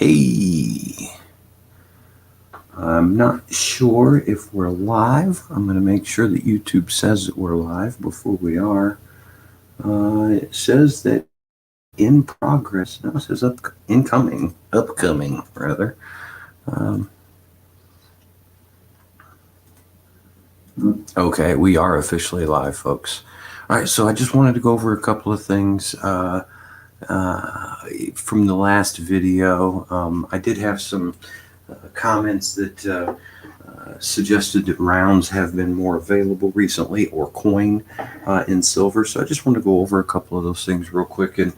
Hey, I'm not sure if we're live. I'm going to make sure that YouTube says that we're live before we are. It says that in progress. No, it says upcoming rather. Okay, we are officially live, folks. All right, so I just wanted to go over a couple of things from the last video. I did have some comments that suggested that rounds have been more available recently, or coin in silver. So I just want to go over a couple of those things real quick and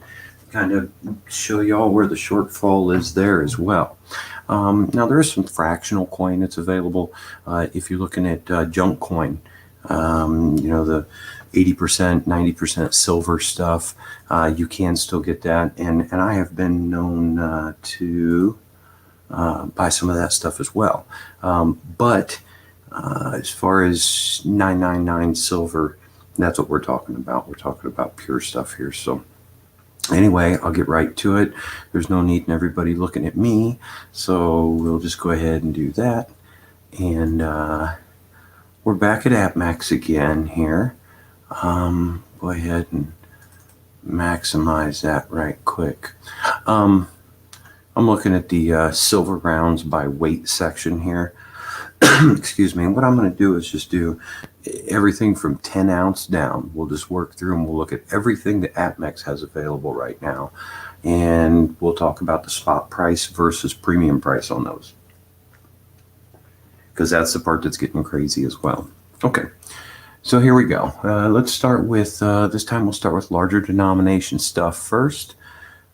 kind of show y'all where the shortfall is there as well. Now there is some fractional coin that's available if you're looking at junk coin. The 80%, 90% silver stuff. You can still get that, and I have been known to buy some of that stuff as well. But as far as 999 silver, that's what we're talking about. We're talking about pure stuff here. So anyway, I'll get right to it. There's no need in everybody looking at me, so we'll just go ahead and do that. And we're back at AppMax again here. Go ahead and maximize that right quick. I'm looking at the silver rounds by weight section here. Excuse me. And what I'm going to do is just do everything from 10 ounce down. We'll just work through and we'll look at everything that AppMax has available right now. And we'll talk about the spot price versus premium price on those, because that's the part that's getting crazy as well. Okay. So here we go. Let's start with, this time we'll start with larger denomination stuff first.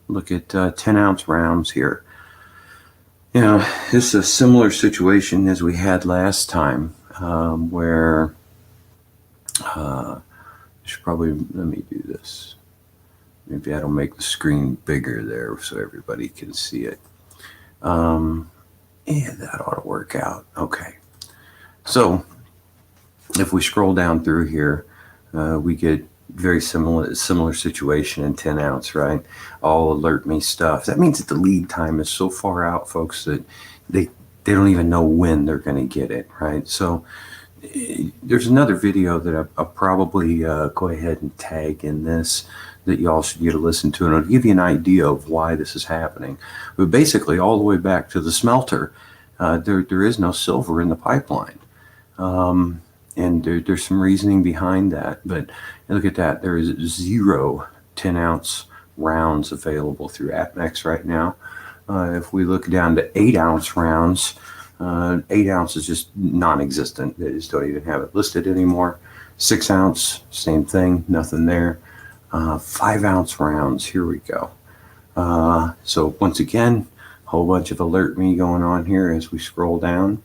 Look at 10 ounce rounds here. This is a similar situation as we had last time, where I should probably, let me do this. Maybe that'll make the screen bigger there so everybody can see it. And that ought to work out. Okay. So if we scroll down through here, we get very similar situation in 10 ounce, right? All alert me stuff. That means that the lead time is so far out, folks, that they don't even know when they're going to get it, right? So there's another video that I'll probably go ahead and tag in this that y'all should get to listen to, and it'll give you an idea of why this is happening. But basically, all the way back to the smelter, there is no silver in the pipeline. And there's some reasoning behind that, but look at that. There is 0 10 ounce rounds available through AppMax right now. If we look down to 8 ounce rounds, 8 ounce is just non-existent. They just don't even have it listed anymore. 6 ounce, same thing, nothing there. 5 ounce rounds, here we go. So once again, a whole bunch of alert me going on here as we scroll down.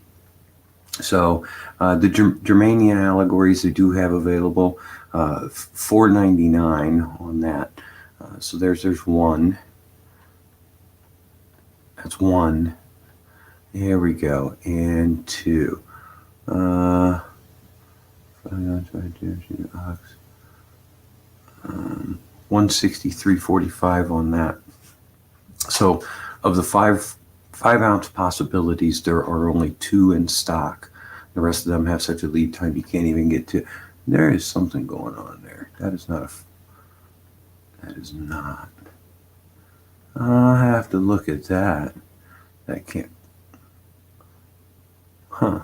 So the Germania allegories they do have available, $4.99 on that. So there's one. That's one. There we go. And 2. 163.45 on that. So of the 5 ounce possibilities, there are only 2 in stock. The rest of them have such a lead time you can't even get to. There is something going on there. That is not. I'll have to look at that. That can't. Huh.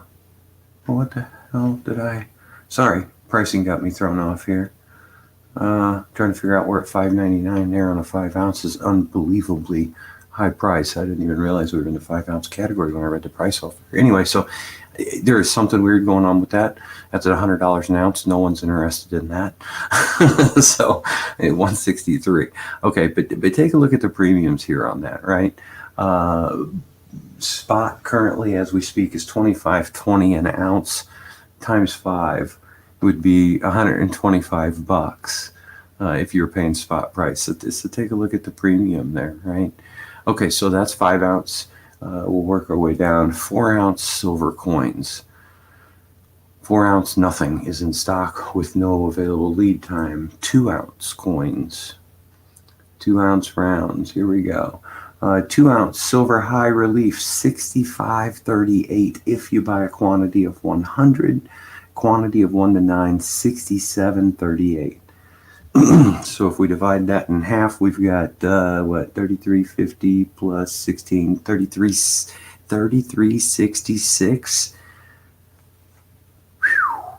Well, what the hell did I? Sorry, pricing got me thrown off here. Trying to figure out where at $5.99 there on a 5 ounce is unbelievably high price. I didn't even realize we were in the 5 ounce category when I read the price off here. Anyway, so there is something weird going on with that. That's at $100 an ounce. No one's interested in that. So at 163. Okay, but take a look at the premiums here on that, right? Spot currently as we speak is $25.20 an ounce times 5 would be $125 if you were paying spot price. So take a look at the premium there, right? Okay, so that's 5 ounce. We'll work our way down. 4 ounce silver coins. 4 ounce nothing is in stock with no available lead time. 2 ounce coins. 2 ounce rounds. Here we go. 2-ounce silver high relief, $65.38 if you buy a quantity of 100. Quantity of 1 to 9, $67.38. So if we divide that in half, we've got what, 33.50 plus 16, 33.66.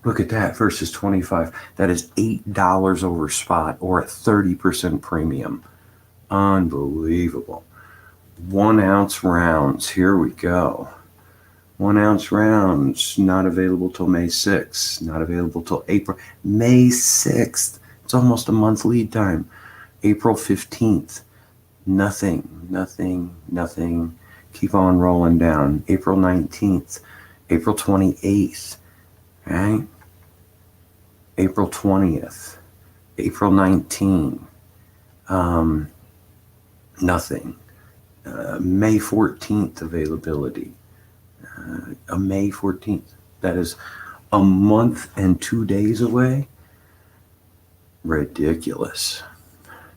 Look at that versus 25. That is $8 over spot, or a 30% premium. Unbelievable. 1 ounce rounds. Here we go. 1 ounce rounds, not available till May 6th. Not available till April. May 6th. It's almost a month lead time. April 15th. Nothing, nothing, nothing. Keep on rolling down. April 19th. April 28th. Right? April 20th. April 19th. Nothing. May 14th availability. May 14th. That is a month and 2 days away. Ridiculous.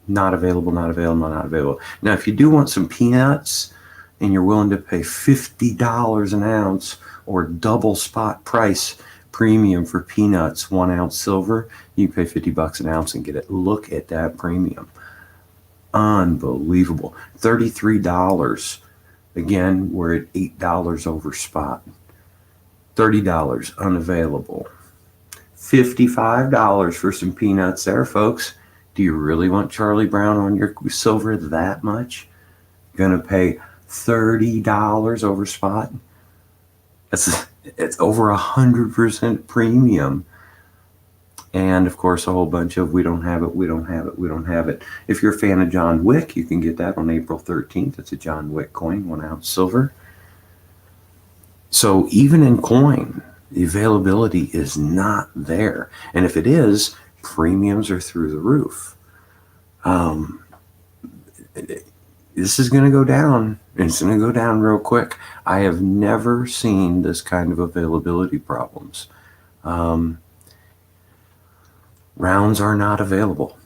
Not available, not available, not available. Now, if you do want some peanuts and you're willing to pay $50 an ounce or double spot price premium for peanuts, 1 ounce silver, you can pay $50 an ounce and get it. Look at that premium. Unbelievable. $33. Again, we're at $8 over spot. $30 unavailable. $55 for some peanuts there, folks. Do you really want Charlie Brown on your silver that much? You're going to pay $30 over spot? It's over 100% premium. And of course, a whole bunch of we don't have it, we don't have it, we don't have it. If you're a fan of John Wick, you can get that on April 13th. It's a John Wick coin, 1 ounce silver. So even in coin, the availability is not there. And if it is, premiums are through the roof. This is going to go down. It's going to go down real quick. I have never seen this kind of availability problems. Rounds are not available.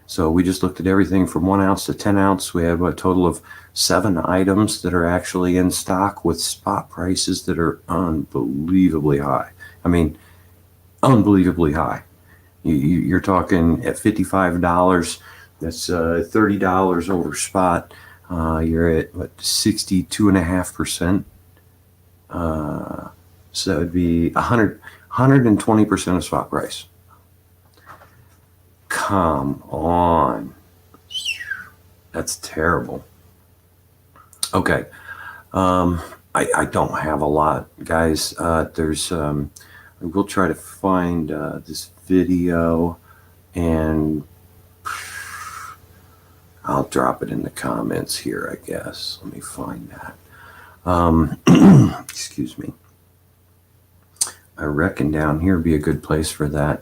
So we just looked at everything from 1 ounce to 10 ounce. We have a total of 7 items that are actually in stock with spot prices that are unbelievably high. I mean, unbelievably high. You're talking at $55. That's $30 over spot. You're at what, 62.5%. So that would be 120% of spot price. Come on. That's terrible. Okay. I don't have a lot, guys. There's I will try to find this video, and I'll drop it in the comments here, I guess. Let me find that. Excuse me. I reckon down here would be a good place for that.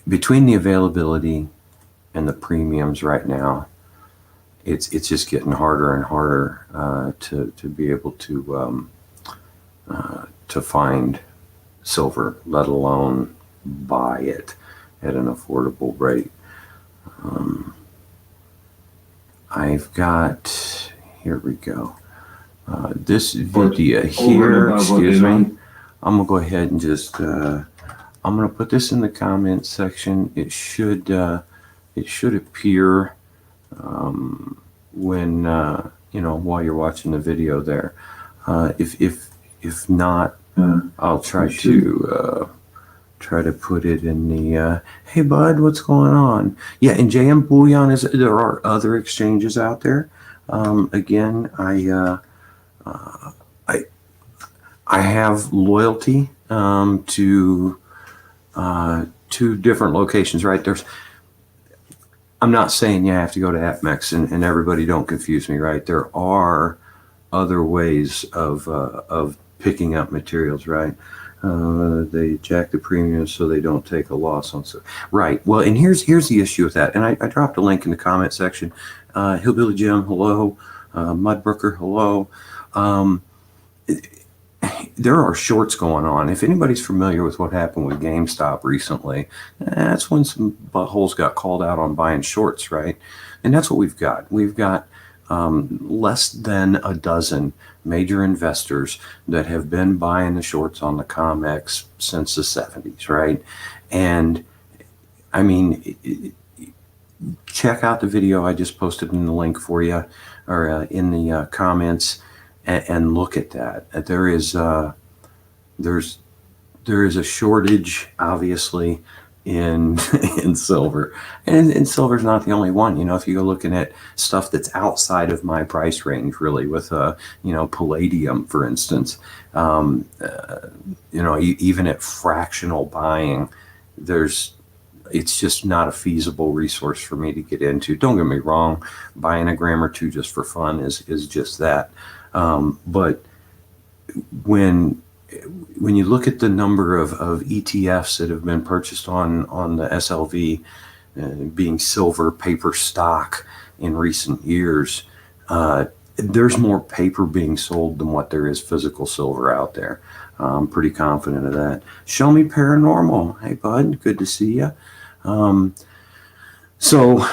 Between the availability and the premiums right now, it's just getting harder and harder to be able to find silver, let alone buy it at an affordable rate. I've got, here we go. This video here, excuse me. I'm gonna go ahead and just I'm going to put this in the comments section. It should appear when while you're watching the video there. If not, I'll try to put it in the hey bud, what's going on? Yeah, and JM Bullion there are other exchanges out there. Again, I have loyalty to 2 different locations, right? I'm not saying you have to go to APMEX, and everybody don't confuse me, right? There are other ways of picking up materials, right? They jack the premium so they don't take a loss on stuff. Right. Well, and here's the issue with that. And I dropped a link in the comment section. Hillbilly Jim, hello. Mudbrooker, hello. There are shorts going on. If anybody's familiar with what happened with GameStop recently, that's when some buttholes got called out on buying shorts, right? And that's what we've got. We've got less than a dozen major investors that have been buying the shorts on the COMEX since the 70s, right? And I mean, check out the video I just posted in the link for you, or in the comments, and look at that. There is a shortage, obviously, in in silver, and silver's not the only one. You know, if you go looking at stuff that's outside of my price range, really, with palladium, for instance, even at fractional buying, it's just not a feasible resource for me to get into. Don't get me wrong, buying a gram or two just for fun is just that. But when you look at the number of ETFs that have been purchased on the SLV, being silver paper stock in recent years, there's more paper being sold than what there is physical silver out there. I'm pretty confident of that. Show me paranormal. Hey, bud, good to see you. So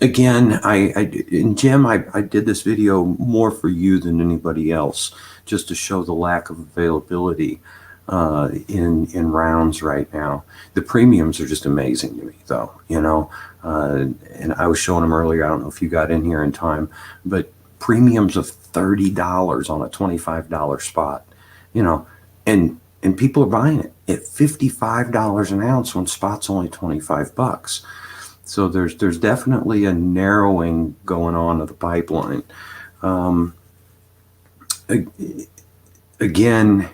again, and Jim, I did this video more for you than anybody else, just to show the lack of availability in rounds right now. The premiums are just amazing to me, though, and I was showing them earlier. I don't know if you got in here in time, but premiums of $30 on a $25 spot, and people are buying it at $55 an ounce when spot's only $25. So there's definitely a narrowing going on of the pipeline. Again,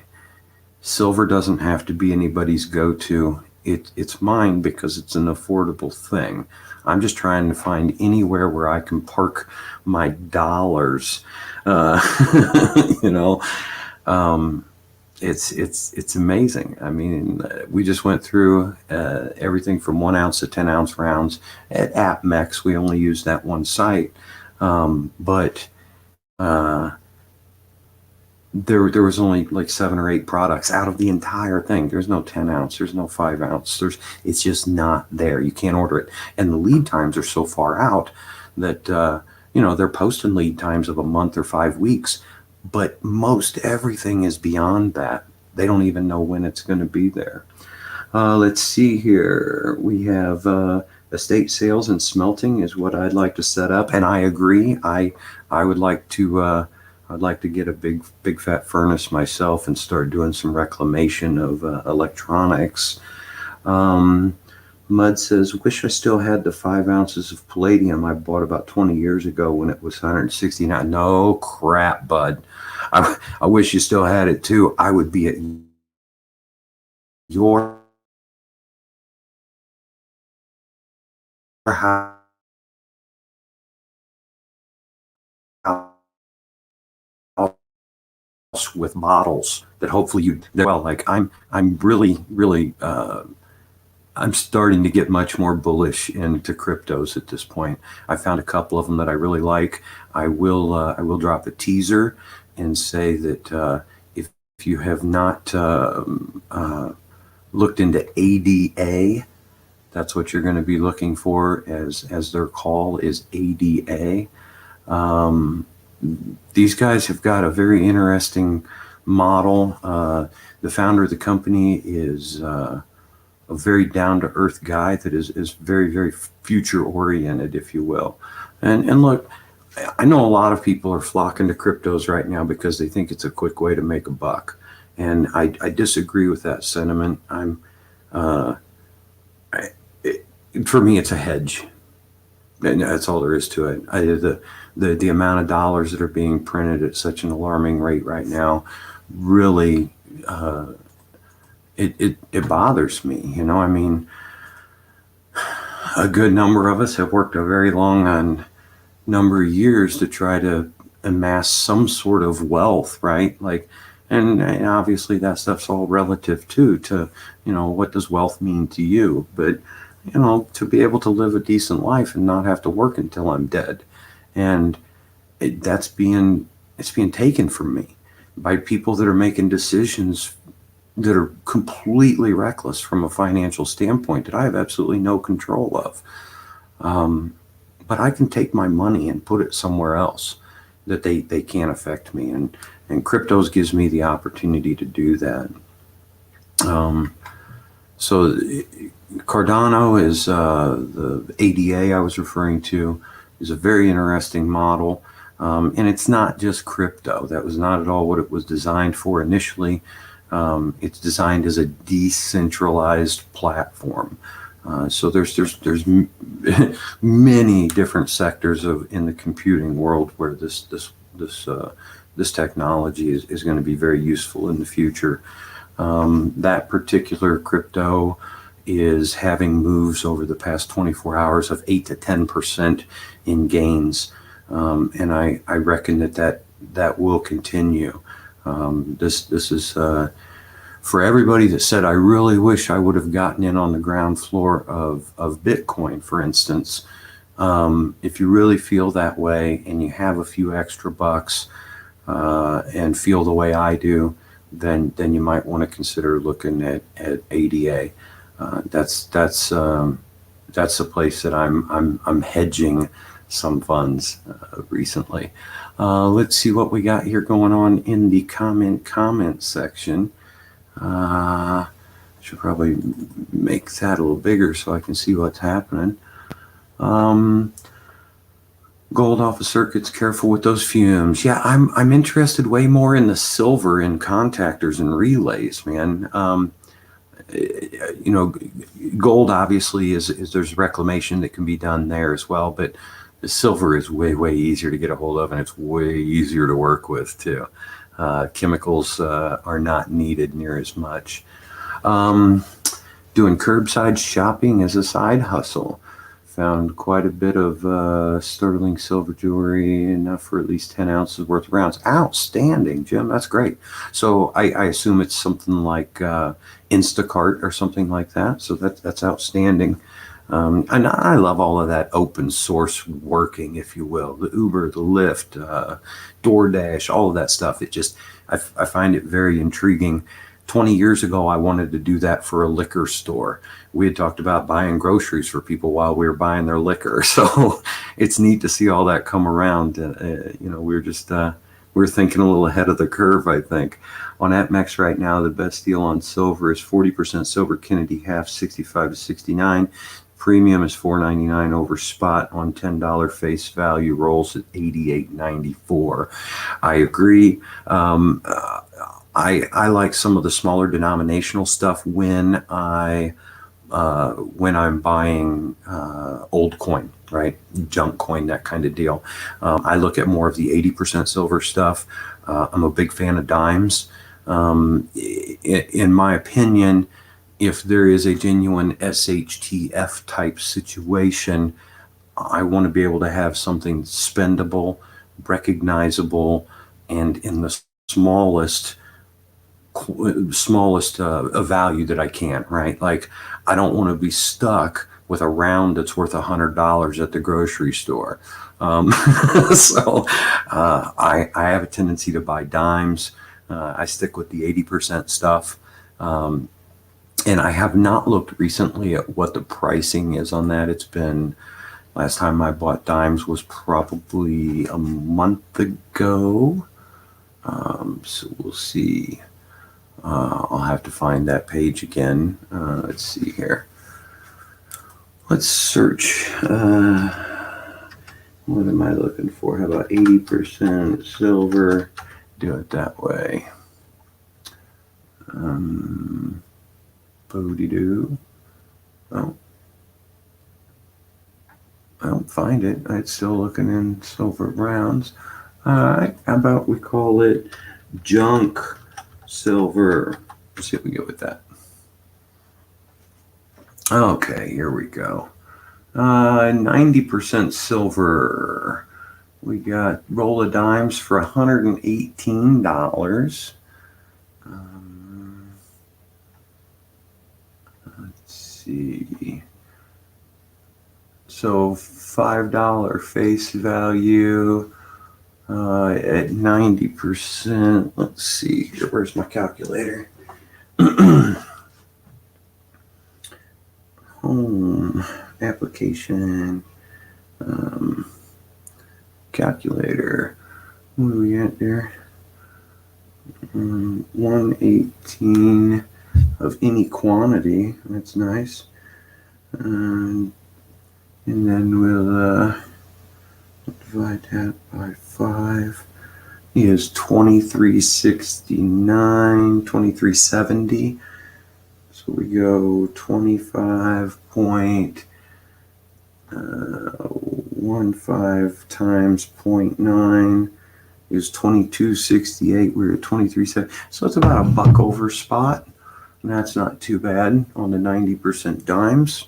silver doesn't have to be anybody's go-to. It's mine because it's an affordable thing. I'm just trying to find anywhere where I can park my dollars. It's amazing. I mean, we just went through everything from 1 ounce to 10 ounce rounds at APMEX. We only use that one site, but there was only like 7 or 8 products out of the entire thing. There's no 10 ounce. There's no 5 ounce. It's just not there. You can't order it, and the lead times are so far out that they're posting lead times of a month or 5 weeks. But most everything is beyond that. They don't even know when it's going to be there. Let's see here. We have estate sales and smelting is what I'd like to set up, and I agree. I would like to. I'd like to get a big fat furnace myself and start doing some reclamation of electronics. Mud says, wish I still had the 5 ounces of palladium I bought about 20 years ago when it was 169. No crap, bud. I wish you still had it too. I would be at your house with bottles that hopefully I'm really I'm starting to get much more bullish into cryptos at this point. I found a couple of them that I really like. I will drop a teaser and say that if you have not looked into ADA, that's what you're going to be looking for as their call is ADA. These guys have got a very interesting model. The founder of the company is a very down-to-earth guy that is very, very future-oriented, if you will. And look, I know a lot of people are flocking to cryptos right now because they think it's a quick way to make a buck. And I disagree with that sentiment. For me, it's a hedge. And that's all there is to it. The amount of dollars that are being printed at such an alarming rate right now really it bothers me. I mean, a good number of us have worked a very long number of years to try to amass some sort of wealth, right? And obviously that stuff's all relative too, to what does wealth mean to you? But to be able to live a decent life and not have to work until I'm dead, and it's being taken from me by people that are making decisions that are completely reckless from a financial standpoint that I have absolutely no control of. but I can take my money and put it somewhere else that they can't affect me. And cryptos gives me the opportunity to do that. So Cardano is the ADA I was referring to, is a very interesting model. And it's not just crypto. That was not at all what it was designed for initially. It's designed as a decentralized platform. So there's many different sectors in the computing world where this technology is going to be very useful in the future. That particular crypto is having moves over the past 24 hours of 8 to 10% in gains. And I reckon that will continue. This is for everybody that said, I really wish I would have gotten in on the ground floor of Bitcoin, for instance. If you really feel that way and you have a few extra bucks and feel the way I do, then you might want to consider looking at ADA. That's a place that I'm hedging some funds recently. Let's see what we got here going on in the comment section. Should probably make that a little bigger so I can see what's happening. Gold off of circuits, careful with those fumes. Yeah, I'm interested way more in the silver in contactors and relays, man. Gold obviously is there's reclamation that can be done there as well, but the silver is way easier to get a hold of, and it's way easier to work with too. Chemicals are not needed near as much. Doing curbside shopping as a side hustle. Found quite a bit of sterling silver jewelry, enough for at least 10 ounces worth of rounds. Outstanding, Jim. That's great. So I assume it's something like Instacart or something like that. So that's outstanding. And I love all of that open source working, if you will. The Uber, the Lyft, DoorDash, all of that stuff. I find it very intriguing. 20 years ago, I wanted to do that for a liquor store. We had talked about buying groceries for people while we were buying their liquor. So it's neat to see all that come around. We're thinking a little ahead of the curve, I think. On APMEX right now, the best deal on silver is 40% silver Kennedy half, 65 to 69. Premium is $4.99 over spot on $10 face value, rolls at $88.94. I agree. I like some of the smaller denominational stuff when I'm buying old coin, right? Junk coin, that kind of deal. I look at more of the 80% silver stuff. I'm a big fan of dimes. In my opinion, if there is a genuine SHTF type situation, I want to be able to have something spendable, recognizable, and in the smallest value that I can, right? Like, I don't want to be stuck with a round that's worth $100 at the grocery store. So I have a tendency to buy dimes. I stick with the 80% stuff. And I have not looked recently at what the pricing is on that. It's been, last time I bought dimes was probably a month ago. So we'll see. I'll have to find that page again. Let's see here. Let's search. What am I looking for? How about 80% silver? Do it that way. Booty-doo. Oh. I don't find it. It's still looking in silver rounds. All right. How about we call it junk silver? Let's see if we get with that. Okay, here we go. 90% silver. We got roll of dimes for $118. Let's see. So $5 face value at 90%. Let's see here. Where's my calculator? Home application. Calculator. What do we get there? 1/18 of any quantity. That's nice. And then we'll divide that by 5. Is 2369, 2370. So we go 25.15 times 0.9 is 2268. We're at 2370. So it's about a buck over spot. And that's not too bad on the 90% dimes.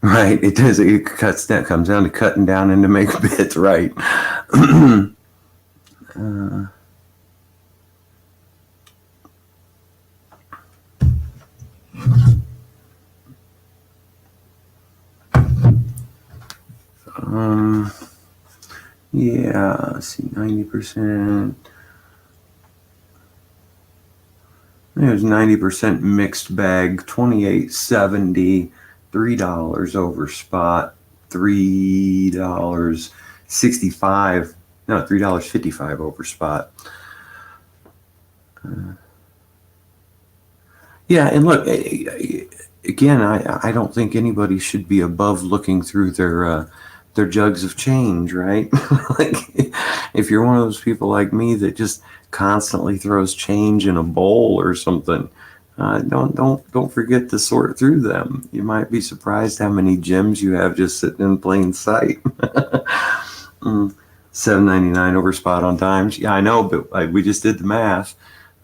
Right, it does. It cuts that comes down to cutting down into make bits, right? Yeah, let's see, 90%. There's 90% mixed bag, 28.70, $3 over spot, $3.65, no, $3.55 over spot. Yeah, and look, again, I don't think anybody should be above looking through their jugs of change, right? Like, if you're one of those people like me that just constantly throws change in a bowl or something, don't forget to sort through them. You might be surprised how many gems you have just sitting in plain sight. $7.99 over spot on dimes. Yeah, I know, but we just did the math.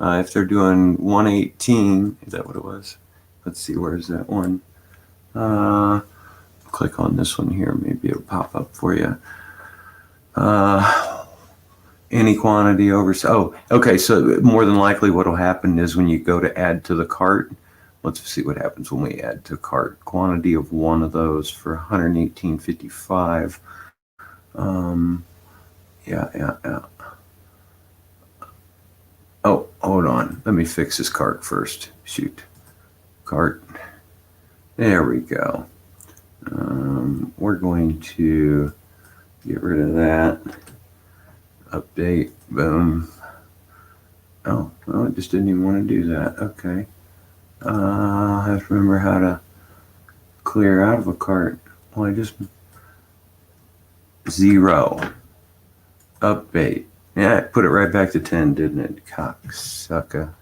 If they're doing 118, is that what it was? Let's see, where is that one? Click on this one here, maybe it'll pop up for you. Any quantity over, okay, so more than likely what will happen is when you go to add to the cart, let's see what happens when we add to cart. Quantity of one of those for $118.55. Yeah. Oh, hold on, let me fix this cart first. Shoot, cart, there we go. We're going to get rid of that. Update, boom. Oh, well, it just didn't even want to do that. Okay. I have to remember how to clear out of a cart. Well, I just 0. Update. Yeah, it put it right back to 10, didn't it? Cocksucker.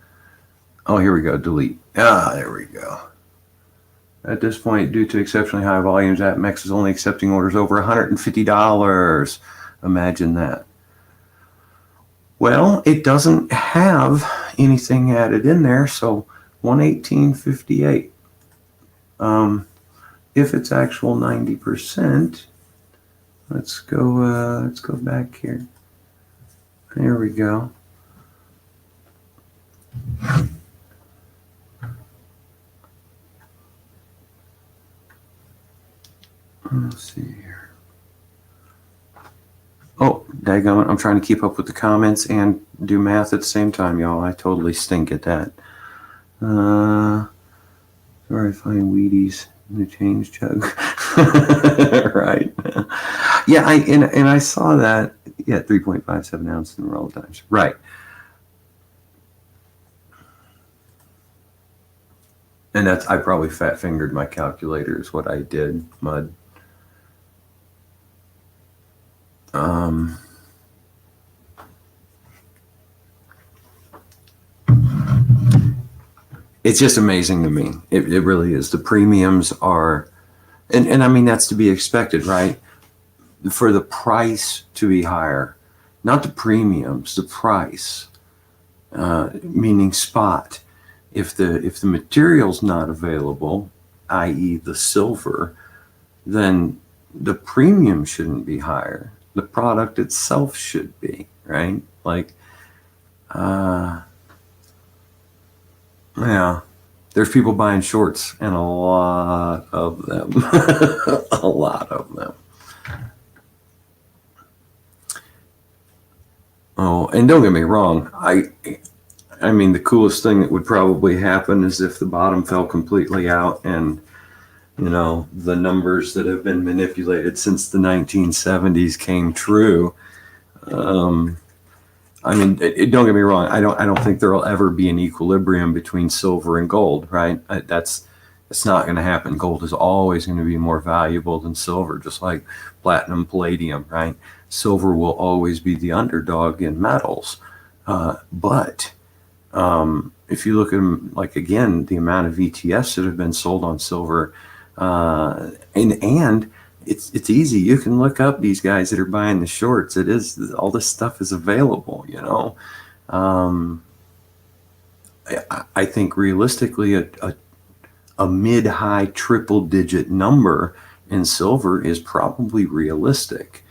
Oh, here we go. Delete. There we go. At this point, due to exceptionally high volumes, APMEX is only accepting orders over $150. Imagine that. Well, it doesn't have anything added in there, so $118.58. If it's actual 90%, let's go back here. There we go. Let's see here. Oh, daggone it. I'm trying to keep up with the comments and do math at the same time, y'all. I totally stink at that. Sorry, find Wheaties in the change jug. Right. Yeah, I saw that. Yeah, 3.57 ounces in roll times. Right. And I probably fat fingered my calculator is what I did, mud. It's just amazing to me. It really is. The premiums are, and I mean, that's to be expected, right? For the price to be higher, not the premiums, the price, meaning spot. If the material's not available, i.e. the silver, then the premium shouldn't be higher. The product itself should be, right? Like, yeah, there's people buying shorts, and a lot of them. A lot of them. Oh, and don't get me wrong, I I mean, the coolest thing that would probably happen is if the bottom fell completely out and, the numbers that have been manipulated since the 1970s came true. I mean, don't get me wrong. I don't think there will ever be an equilibrium between silver and gold, right? That's not going to happen. Gold is always going to be more valuable than silver, just like platinum, palladium, right? Silver will always be the underdog in metals. But if you look at them, like, again, the amount of ETFs that have been sold on silver, and it's easy. You can look up these guys that are buying the shorts. It is, all this stuff is available, I think realistically a mid-high triple-digit number in silver is probably realistic.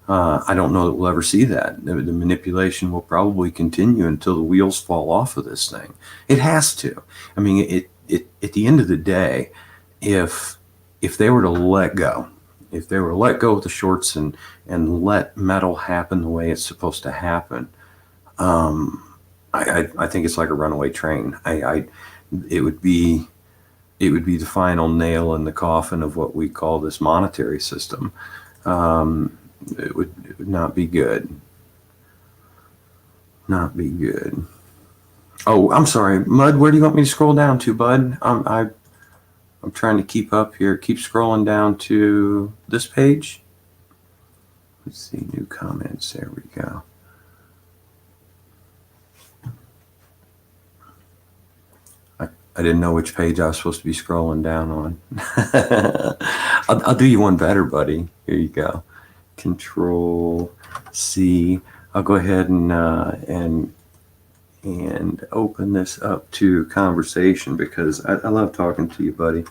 I don't know that we'll ever see that. The manipulation will probably continue until the wheels fall off of this thing. It has to. I mean, at the end of the day, if they were to let go, of the shorts and let metal happen the way it's supposed to happen, I think it's like a runaway train. It would be the final nail in the coffin of what we call this monetary system. It would not be good. Not be good. Oh, I'm sorry, Mud. Where do you want me to scroll down to, Bud? I'm trying to keep up here. Keep scrolling down to this page. Let's see, new comments. There we go. I didn't know which page I was supposed to be scrolling down on. I'll do you one better, buddy. Here you go. Control C. I'll go ahead and open this up to conversation because I love talking to you, buddy.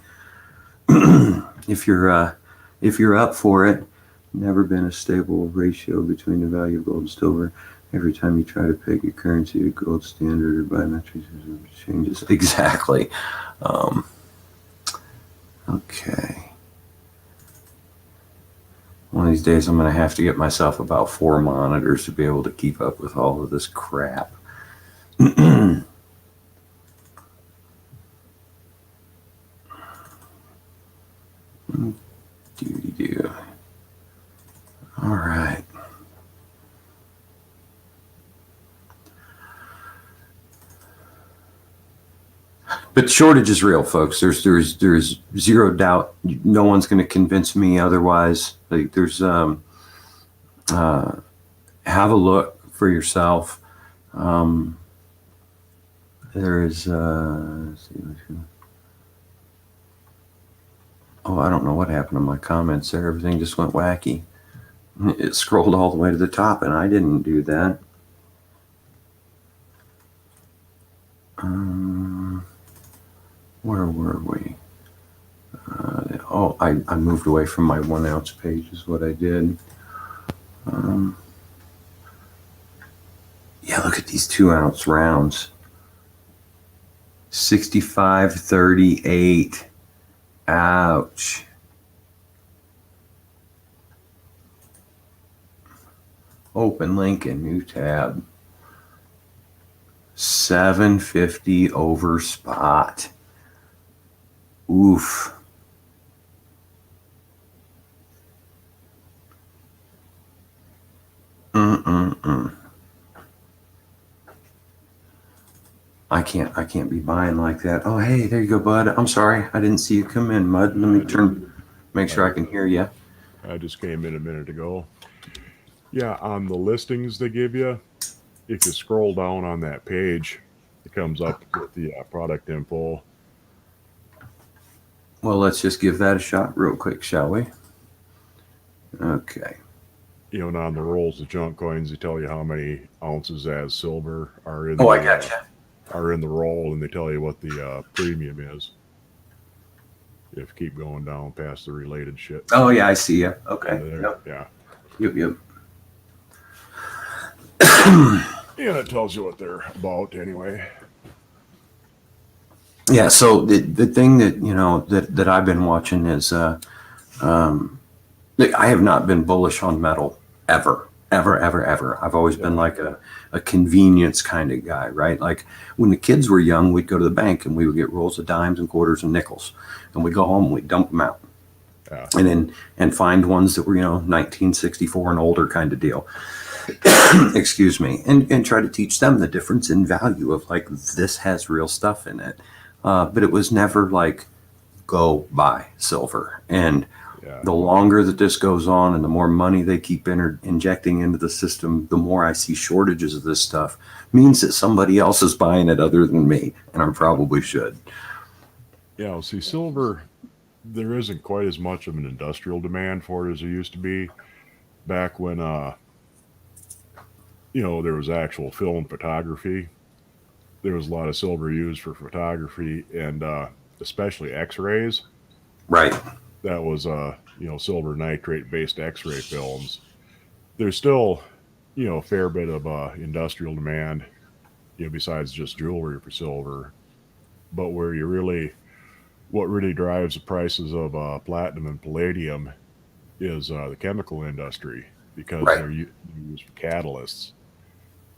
If you're up for it, never been a stable ratio between the value of gold and silver. Every time you try to peg your currency to gold standard or biometrics, changes. Exactly. Okay. One of these days, I'm going to have to get myself about 4 monitors to be able to keep up with all of this crap. Do. All right. But shortage is real, folks. There's zero doubt. No one's going to convince me otherwise. Like, there's have a look for yourself. There's let's see. Oh, I don't know what happened to my comments there. Everything just went wacky. It scrolled all the way to the top, and I didn't do that. Where were we? I moved away from my 1 ounce page is what I did. Yeah, look at these 2 ounce rounds. 65.38. Ouch. Open link and new tab. 750 over spot. Oof. I can't be buying like that. Oh, hey, there you go, bud. I'm sorry. I didn't see you come in, Mud. Let me make sure I can hear you. I just came in a minute ago. Yeah, on the listings they give you, if you scroll down on that page, it comes up with the product info. Well, let's just give that a shot real quick, shall we? Okay. And on the rolls of junk coins, they tell you how many ounces as silver are in. I gotcha. Are in the roll, and they tell you what the premium is. You have to keep going down past the related shit. Oh yeah, I see you. Okay. Yep. Yeah. Yep. Yeah, it tells you what they're about anyway. Yeah. So the thing that that I've been watching is I have not been bullish on metal ever. Ever, ever, ever. I've always been Yeah. like a convenience kind of guy, right? Like when the kids were young, we'd go to the bank and we would get rolls of dimes and quarters and nickels, and we'd go home and we'd dump them out, Yeah. and then and find ones that were 1964 and older kind of deal. Excuse me, and try to teach them the difference in value of like this has real stuff in it, but it was never like go buy silver. And Yeah. the longer that this goes on and the more money they keep injecting into the system, the more I see shortages of this stuff. Means that somebody else is buying it other than me, and I probably should. Yeah. See, silver, there isn't quite as much of an industrial demand for it as there used to be back when, there was actual film photography. There was a lot of silver used for photography and especially X-rays. Right. That was, silver nitrate based X-ray films. There's still, a fair bit of industrial demand, besides just jewelry for silver. But what really drives the prices of platinum and palladium is the chemical industry because Right. they're used for catalysts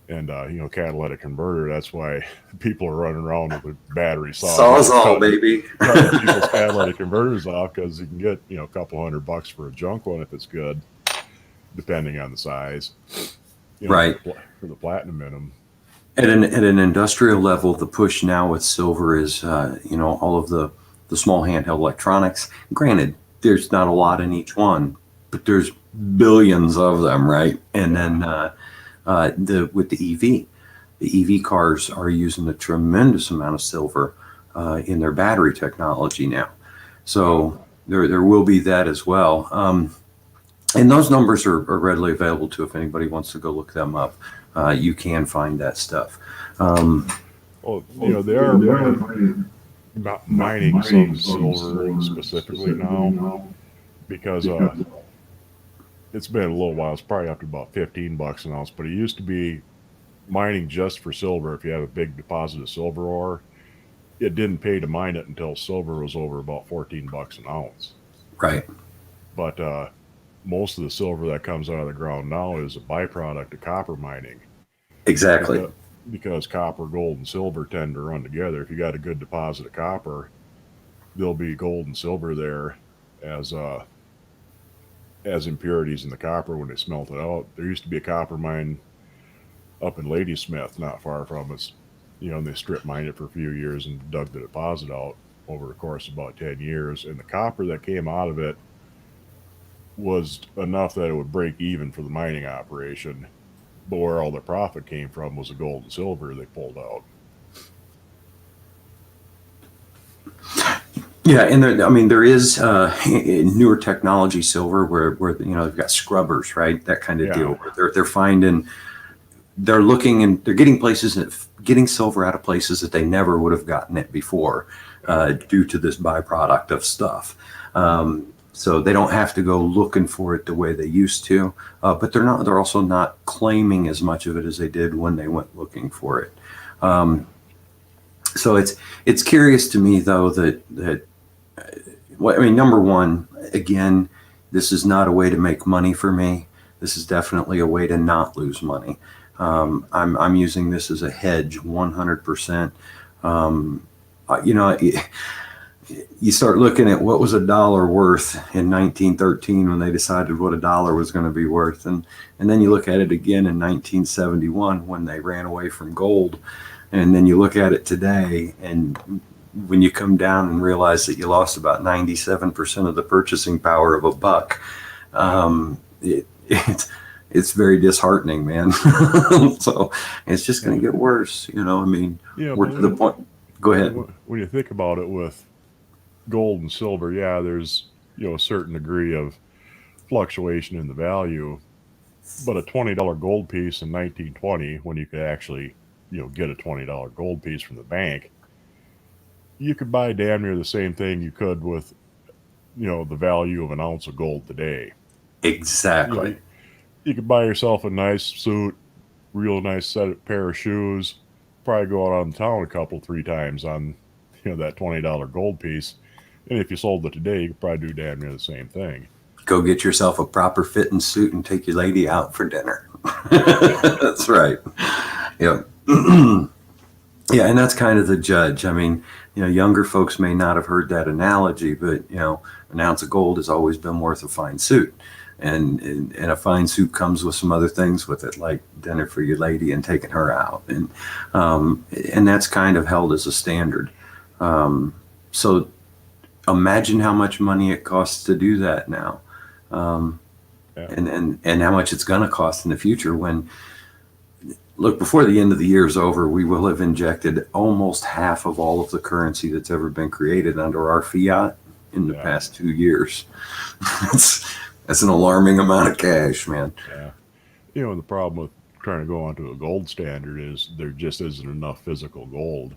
and catalytic converter. That's why people are running around with a battery saw, Sawzall, baby. cutting people's catalytic converters off because you can get a couple $100 for a junk one if it's good, depending on the size. Right. For the platinum in them. At an industrial level, the push now with silver is, all of the small handheld electronics. Granted, there's not a lot in each one, but there's billions of them, right? And then with the EV cars are using a tremendous amount of silver in their battery technology now. So there will be that as well. And those numbers are readily available too. If anybody wants to go look them up, you can find that stuff. Well, they are mining some silver specifically now because it's been a little while. It's probably up to about $15 an ounce, but it used to be mining just for silver. If you have a big deposit of silver ore, it didn't pay to mine it until silver was over about $14 an ounce. Right. But most of the silver that comes out of the ground now is a byproduct of copper mining. Exactly. Because copper, gold, and silver tend to run together. If you got a good deposit of copper, there'll be gold and silver there as impurities in the copper when they smelt it out. There used to be a copper mine up in Ladysmith, not far from us, and they strip mined it for a few years and dug the deposit out over the course of about 10 years. And the copper that came out of it was enough that it would break even for the mining operation. But where all the profit came from was the gold and silver they pulled out. Yeah, and there is newer technology silver where they've got scrubbers, right? That kind of deal. Where they're looking and they're getting silver out of places that they never would have gotten it before, due to this byproduct of stuff. So they don't have to go looking for it the way they used to, but they're also not claiming as much of it as they did when they went looking for it. So it's curious to me though that number one, again, this is not a way to make money for me. This is definitely a way to not lose money. I'm using this as a hedge 100%. You start looking at what was a dollar worth in 1913 when they decided what a dollar was going to be worth. And then you look at it again in 1971 when they ran away from gold. And then you look at it today, and when you come down and realize that you lost about 97% of the purchasing power of a buck, it's very disheartening, man. So it's just going to get worse. We're to the point. Go ahead. When you think about it with gold and silver, yeah, there's a certain degree of fluctuation in the value, but a $20 gold piece in 1920, when you could actually get a $20 gold piece from the bank, you could buy damn near the same thing you could with the value of an ounce of gold today. Exactly. You could buy yourself a nice suit, real nice pair of shoes, probably go out on town a couple, 3 times on that $20 gold piece. And if you sold it today, you could probably do damn near the same thing. go get yourself a proper fitting suit and take your lady out for dinner. That's right. Yeah. Yeah, and that's kind of the judge. I mean, younger folks may not have heard that analogy, but an ounce of gold has always been worth a fine suit, and a fine suit comes with some other things with it, like dinner for your lady and taking her out, and that's kind of held as a standard. So imagine how much money it costs to do that now, Yeah. and how much it's going to cost in the future when. Look, before the end of the year is over, we will have injected almost half of all of the currency that's ever been created under our fiat in the past 2 years. That's an alarming amount of cash, man. Yeah. And the problem with trying to go onto a gold standard is there just isn't enough physical gold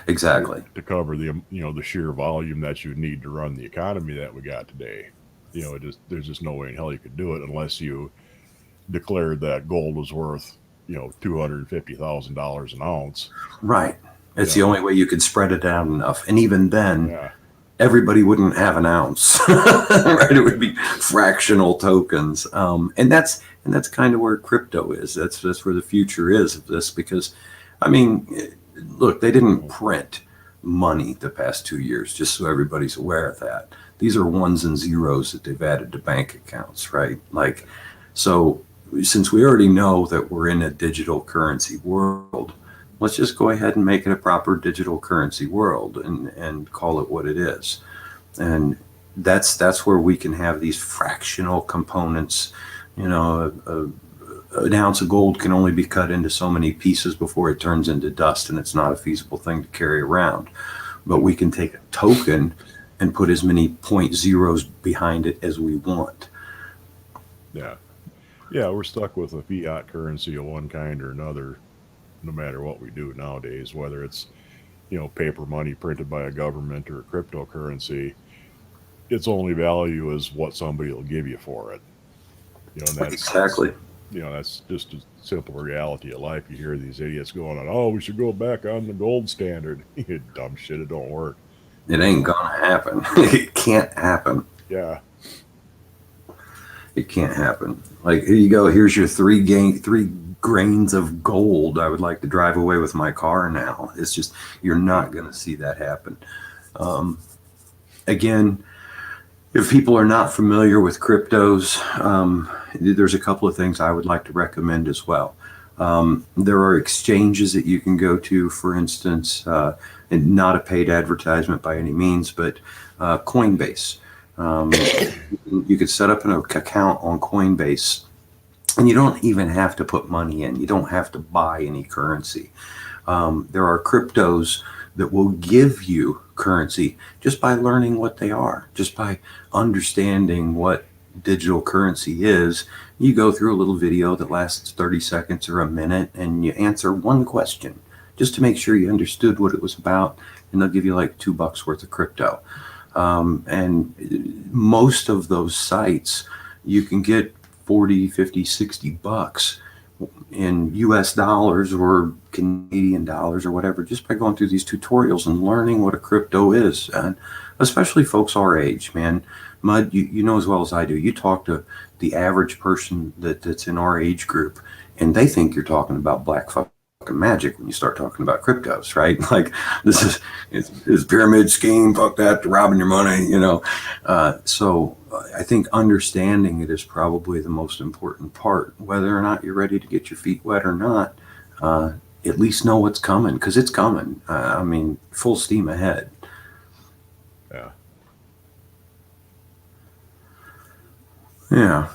Exactly. to cover the sheer volume that you need to run the economy that we got today. There's just no way in hell you could do it unless you declared that gold was worth $250,000 an ounce. Right. It's the only way you could spread it out enough. And even then, everybody wouldn't have an ounce. Right? It would be fractional tokens. And that's kind of where crypto is. That's where the future is of this, because I mean, look, they didn't print money the past 2 years, just so everybody's aware of that. These are ones and zeros that they've added to bank accounts, right? So since we already know that we're in a digital currency world, let's just go ahead and make it a proper digital currency world and call it what it is. And that's where we can have these fractional components. An ounce of gold can only be cut into so many pieces before it turns into dust, and it's not a feasible thing to carry around. But we can take a token and put as many point zeros behind it as we want. Yeah, we're stuck with a fiat currency of one kind or another, no matter what we do nowadays, whether it's, paper money printed by a government or a cryptocurrency. Its only value is what somebody will give you for it. And that's Exactly. that's just a simple reality of life. You hear these idiots going on, oh, we should go back on the gold standard. You dumb shit, it don't work. It ain't gonna happen. It can't happen. Yeah. It can't happen. Like, here you go. Here's your three grains of gold. I would like to drive away with my car now. It's just, you're not going to see that happen. Again, if people are not familiar with cryptos, there's a couple of things I would like to recommend as well. There are exchanges that you can go to, for instance, and not a paid advertisement by any means, but Coinbase. You could set up an account on Coinbase, and you don't even have to put money in. You don't have to buy any currency. There are cryptos that will give you currency just by learning what they are, just by understanding what digital currency is. You go through a little video that lasts 30 seconds or a minute, and you answer one question just to make sure you understood what it was about, and they'll give you like $2 worth of crypto. And most of those sites, you can get 40, 50, 60 bucks in US dollars or Canadian dollars or whatever, just by going through these tutorials and learning what a crypto is. And especially folks our age, man. Mud, you know as well as I do, you talk to the average person that's in our age group, and they think you're talking about black fucking magic when you start talking about cryptos, right? Like, this is pyramid scheme, fuck that, robbing your money, So I think understanding it is probably the most important part. Whether or not you're ready to get your feet wet or not, at least know what's coming, because it's coming. I mean, full steam ahead. Yeah. Yeah.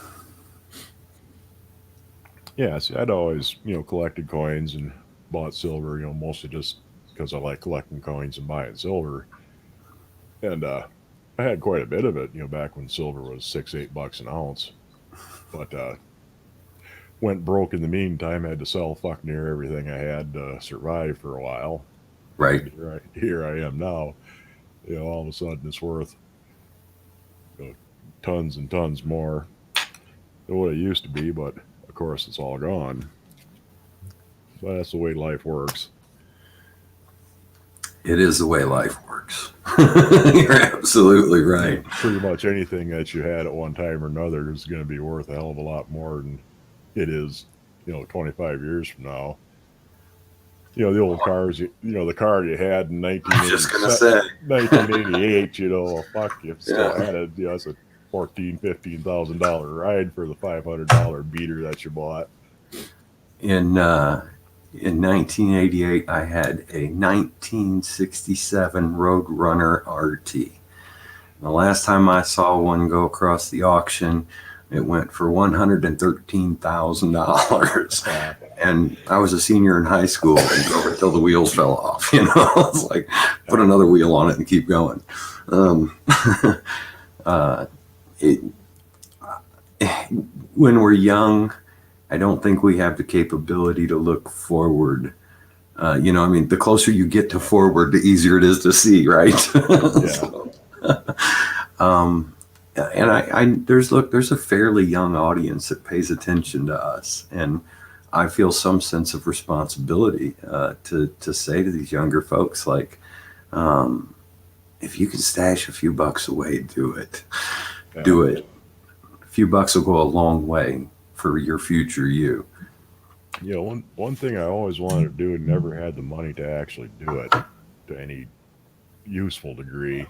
Yeah, see, I'd always, collected coins and bought silver, mostly just because I like collecting coins and buying silver. And I had quite a bit of it, back when silver was $6-8 an ounce. But went broke in the meantime. Had to sell fuck near everything I had to survive for a while. Right. Here I am now. All of a sudden it's worth tons and tons more than what it used to be, but of course it's all gone. But that's the way life works. It is the way life works. You're absolutely right. Pretty much anything that you had at one time or another is going to be worth a hell of a lot more than it is, 25 years from now. The old cars, the car you had in I was just gonna say, 1988, fuck, you still yeah. had it. It's a $14,000-$15,000 ride for the $500 beater that you bought. In 1988, I had a 1967 Roadrunner RT. The last time I saw one go across the auction, it went for $113,000. And I was a senior in high school and drove it till the wheels fell off. It's like put another wheel on it and keep going. It, when we're young, I don't think we have the capability to look forward. The closer you get to forward, the easier it is to see, right? Yeah. And there's a fairly young audience that pays attention to us, and I feel some sense of responsibility to say to these younger folks, like, if you can stash a few bucks away, do it. Yeah. Do it. A few bucks will go a long way for your future you. One thing I always wanted to do and never had the money to actually do it to any useful degree.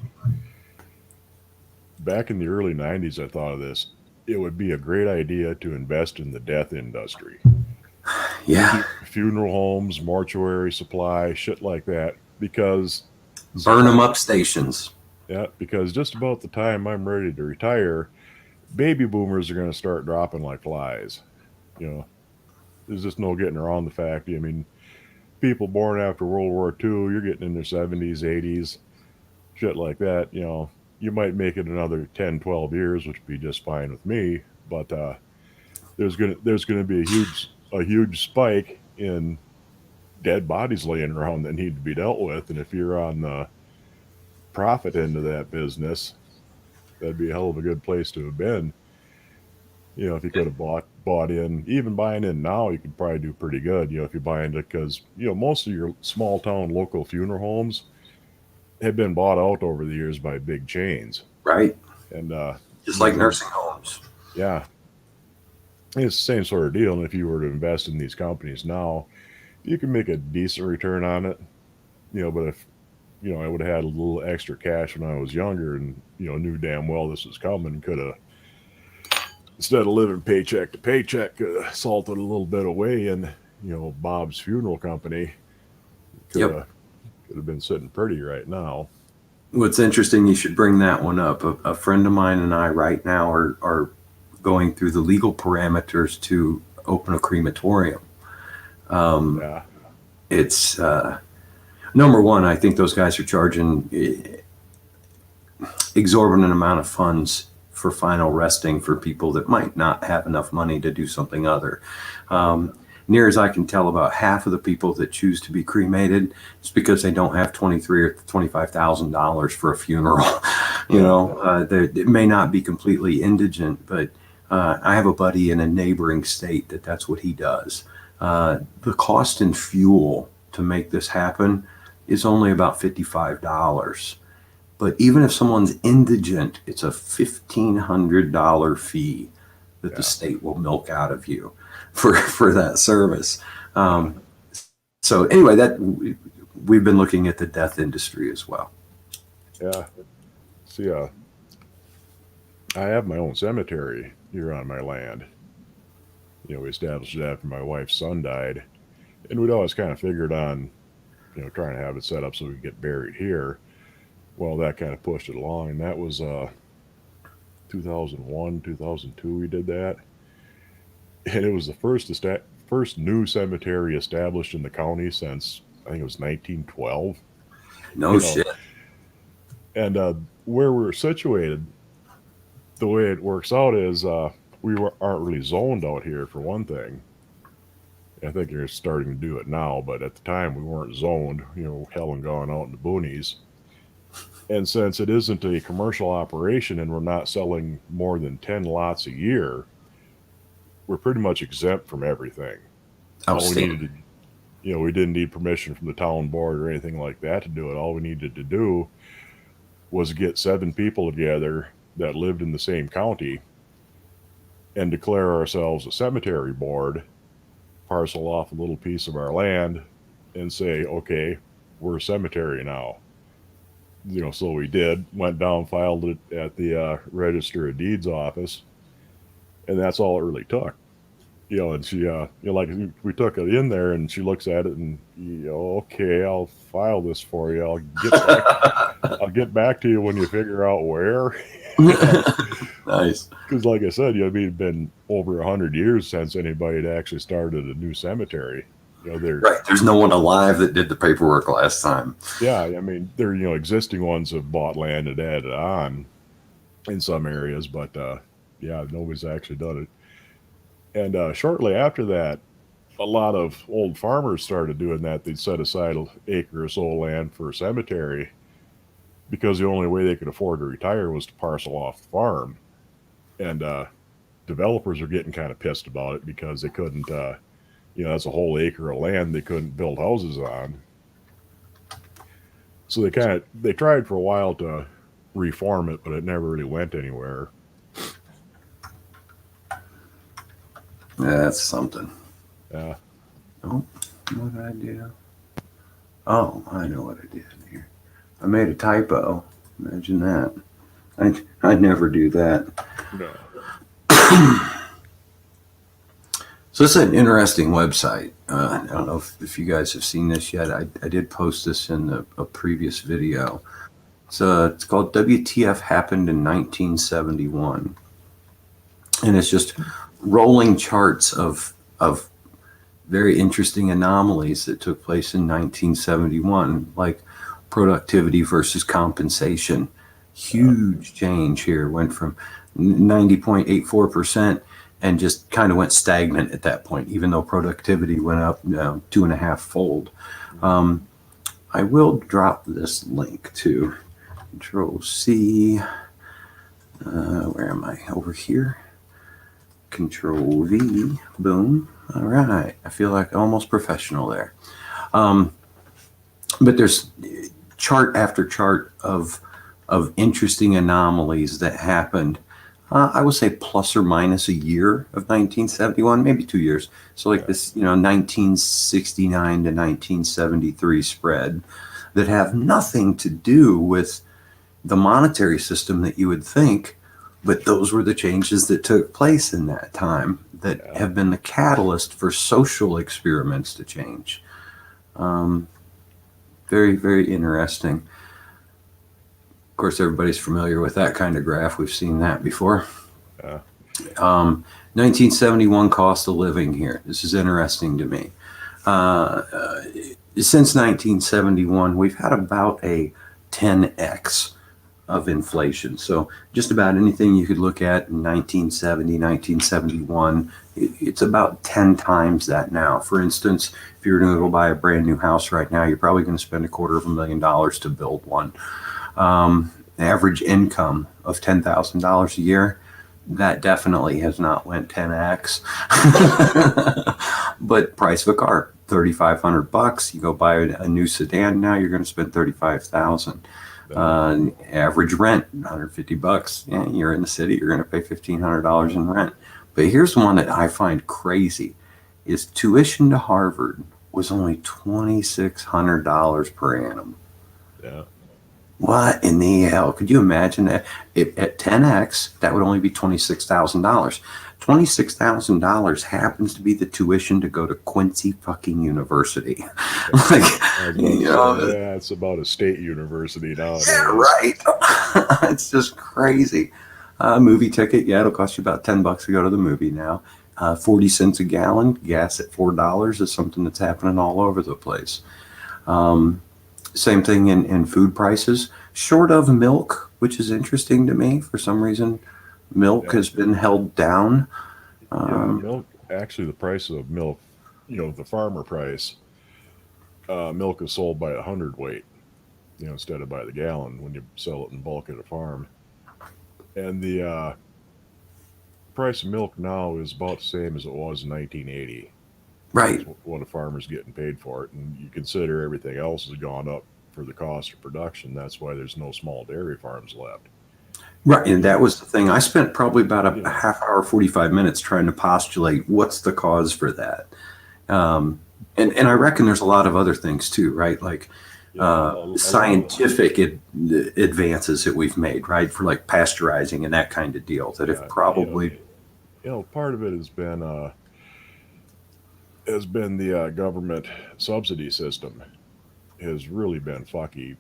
Back in the early 90s, I thought of this. It would be a great idea to invest in the death industry. Yeah. Funeral homes, mortuary supply, shit like that. Because burn them up stations. Yeah, because just about the time I'm ready to retire, baby boomers are going to start dropping like flies. There's just no getting around the fact. People born after World War II, you're getting in their 70s, 80s, shit like that. You might make it another 10, 12 years, which would be just fine with me. But there's gonna be a huge spike in dead bodies laying around that need to be dealt with. And if you're on the profit end of that business, that'd be a hell of a good place to have been. If you could have bought in, even buying in now, you could probably do pretty good. If you buy into, because most of your small town local funeral homes have been bought out over the years by big chains, right? And just like nursing homes. Yeah, it's the same sort of deal. And if you were to invest in these companies now, you can make a decent return on it. But if I would have had a little extra cash when I was younger and knew damn well this was coming, could have, instead of living paycheck to paycheck, salted a little bit away, and Bob's funeral company could have been sitting pretty right now. What's interesting, you should bring that one up. A friend of mine and I right now are going through the legal parameters to open a crematorium. It's number one, I think those guys are charging exorbitant amount of funds for final resting for people that might not have enough money to do something other. Near as I can tell, about half of the people that choose to be cremated, it's because they don't have $23,000 or $25,000 for a funeral. It may not be completely indigent, but I have a buddy in a neighboring state that's what he does. The cost in fuel to make this happen is only about $55. But even if someone's indigent, it's a $1,500 fee that the state will milk out of you for that service. So anyway, that we've been looking at the death industry as well. Yeah. See, I have my own cemetery here on my land. We established it after my wife's son died, and we'd always kind of figured on, trying to have it set up so we could get buried here. Well, that kind of pushed it along, and that was 2001, 2002 we did that. And it was the first new cemetery established in the county since, I think it was 1912. No shit. And where we're situated, the way it works out is we aren't really zoned out here, for one thing. I think you're starting to do it now, but at the time we weren't zoned, hell and gone out in the boonies. And since it isn't a commercial operation and we're not selling more than 10 lots a year, we're pretty much exempt from everything. Outstanding. We didn't need permission from the town board or anything like that to do it. All we needed to do was get 7 people together that lived in the same county and declare ourselves a cemetery board, parcel off a little piece of our land, and say, okay, we're a cemetery now. So we did, went down, filed it at the Register of Deeds office, and that's all it really took. And she, like we took it in there, and she looks at it, and okay, I'll file this for you. I'll get back to you when you figure out where. Nice. Because, like I said, it'd been over 100 years since anybody had actually started a new cemetery. Right. There's no one alive that did the paperwork last time. Yeah, I mean, there existing ones have bought land and added on in some areas, but yeah, nobody's actually done it. And shortly after that, a lot of old farmers started doing that. They'd set aside an acre or so of land for a cemetery because the only way they could afford to retire was to parcel off the farm. And developers are getting kind of pissed about it because they couldn't, that's a whole acre of land they couldn't build houses on. So they tried for a while to reform it, but it never really went anywhere. That's something. Yeah. Oh, what did I do? Oh, I know what I did here. I made a typo. Imagine that. I'd never do that. No. So this is an interesting website. I don't know if you guys have seen this yet. I did post this in a previous video. It's called WTF Happened in 1971. And it's just rolling charts of very interesting anomalies that took place in 1971, like productivity versus compensation. Huge change here. Went from 90.84% and just kind of went stagnant at that point, even though productivity went up 2.5-fold. I will drop this link to Control C. Where am I? Over here. Control V. Boom. All right. I feel like almost professional there. But there's chart after chart of interesting anomalies that happened. I would say plus or minus a year of 1971, maybe 2 years. So like this, 1969 to 1973 spread that have nothing to do with the monetary system that you would think, but those were the changes that took place in that time that have been the catalyst for social experiments to change. Very, very interesting. Of course, everybody's familiar with that kind of graph. We've seen that before. 1971 cost of living here. This is interesting to me. Since 1971, we've had about a 10x of inflation. So just about anything you could look at in 1970, 1971, it's about 10 times that now. For instance, if you're going to go buy a brand new house right now, you're probably going to spend $250,000 to build one. Average income of $10,000 a year, that definitely has not went 10x. But price of a car, $3,500. You go buy a new sedan now, you're going to spend $35,000. Average rent, $150. Yeah, you're in the city, you're going to pay $1,500 in rent. But here's one that I find crazy: is tuition to Harvard was only $2,600 per annum. Yeah. What in the hell? Could you imagine that? If at 10x, that would only be $26,000. $26,000 happens to be the tuition to go to Quincy fucking University. It's about a state university nowadays. Yeah, right. It's just crazy. Movie ticket, it'll cost you about $10 to go to the movie now. 40 cents a gallon, gas at $4 is something that's happening all over the place. Same thing in food prices, short of milk, which is interesting to me. For some reason, milk has been held down. Milk, actually, the price of milk, the farmer price, milk is sold by 100-weight, instead of by the gallon when you sell it in bulk at a farm. And the price of milk now is about the same as it was in 1980. Right. That's what a farmer's getting paid for it. And you consider everything else has gone up for the cost of production. That's why there's no small dairy farms left. Right. And You that know, was the thing. I spent probably about you a know, half hour, 45 minutes trying to postulate what's the cause for that. Um, and I reckon there's a lot of other things too, right? Like yeah, a lot of, scientific advances that we've made, right? For like pasteurizing and that kind of deal that have yeah, probably, part of it has been the government subsidy system has really been fucky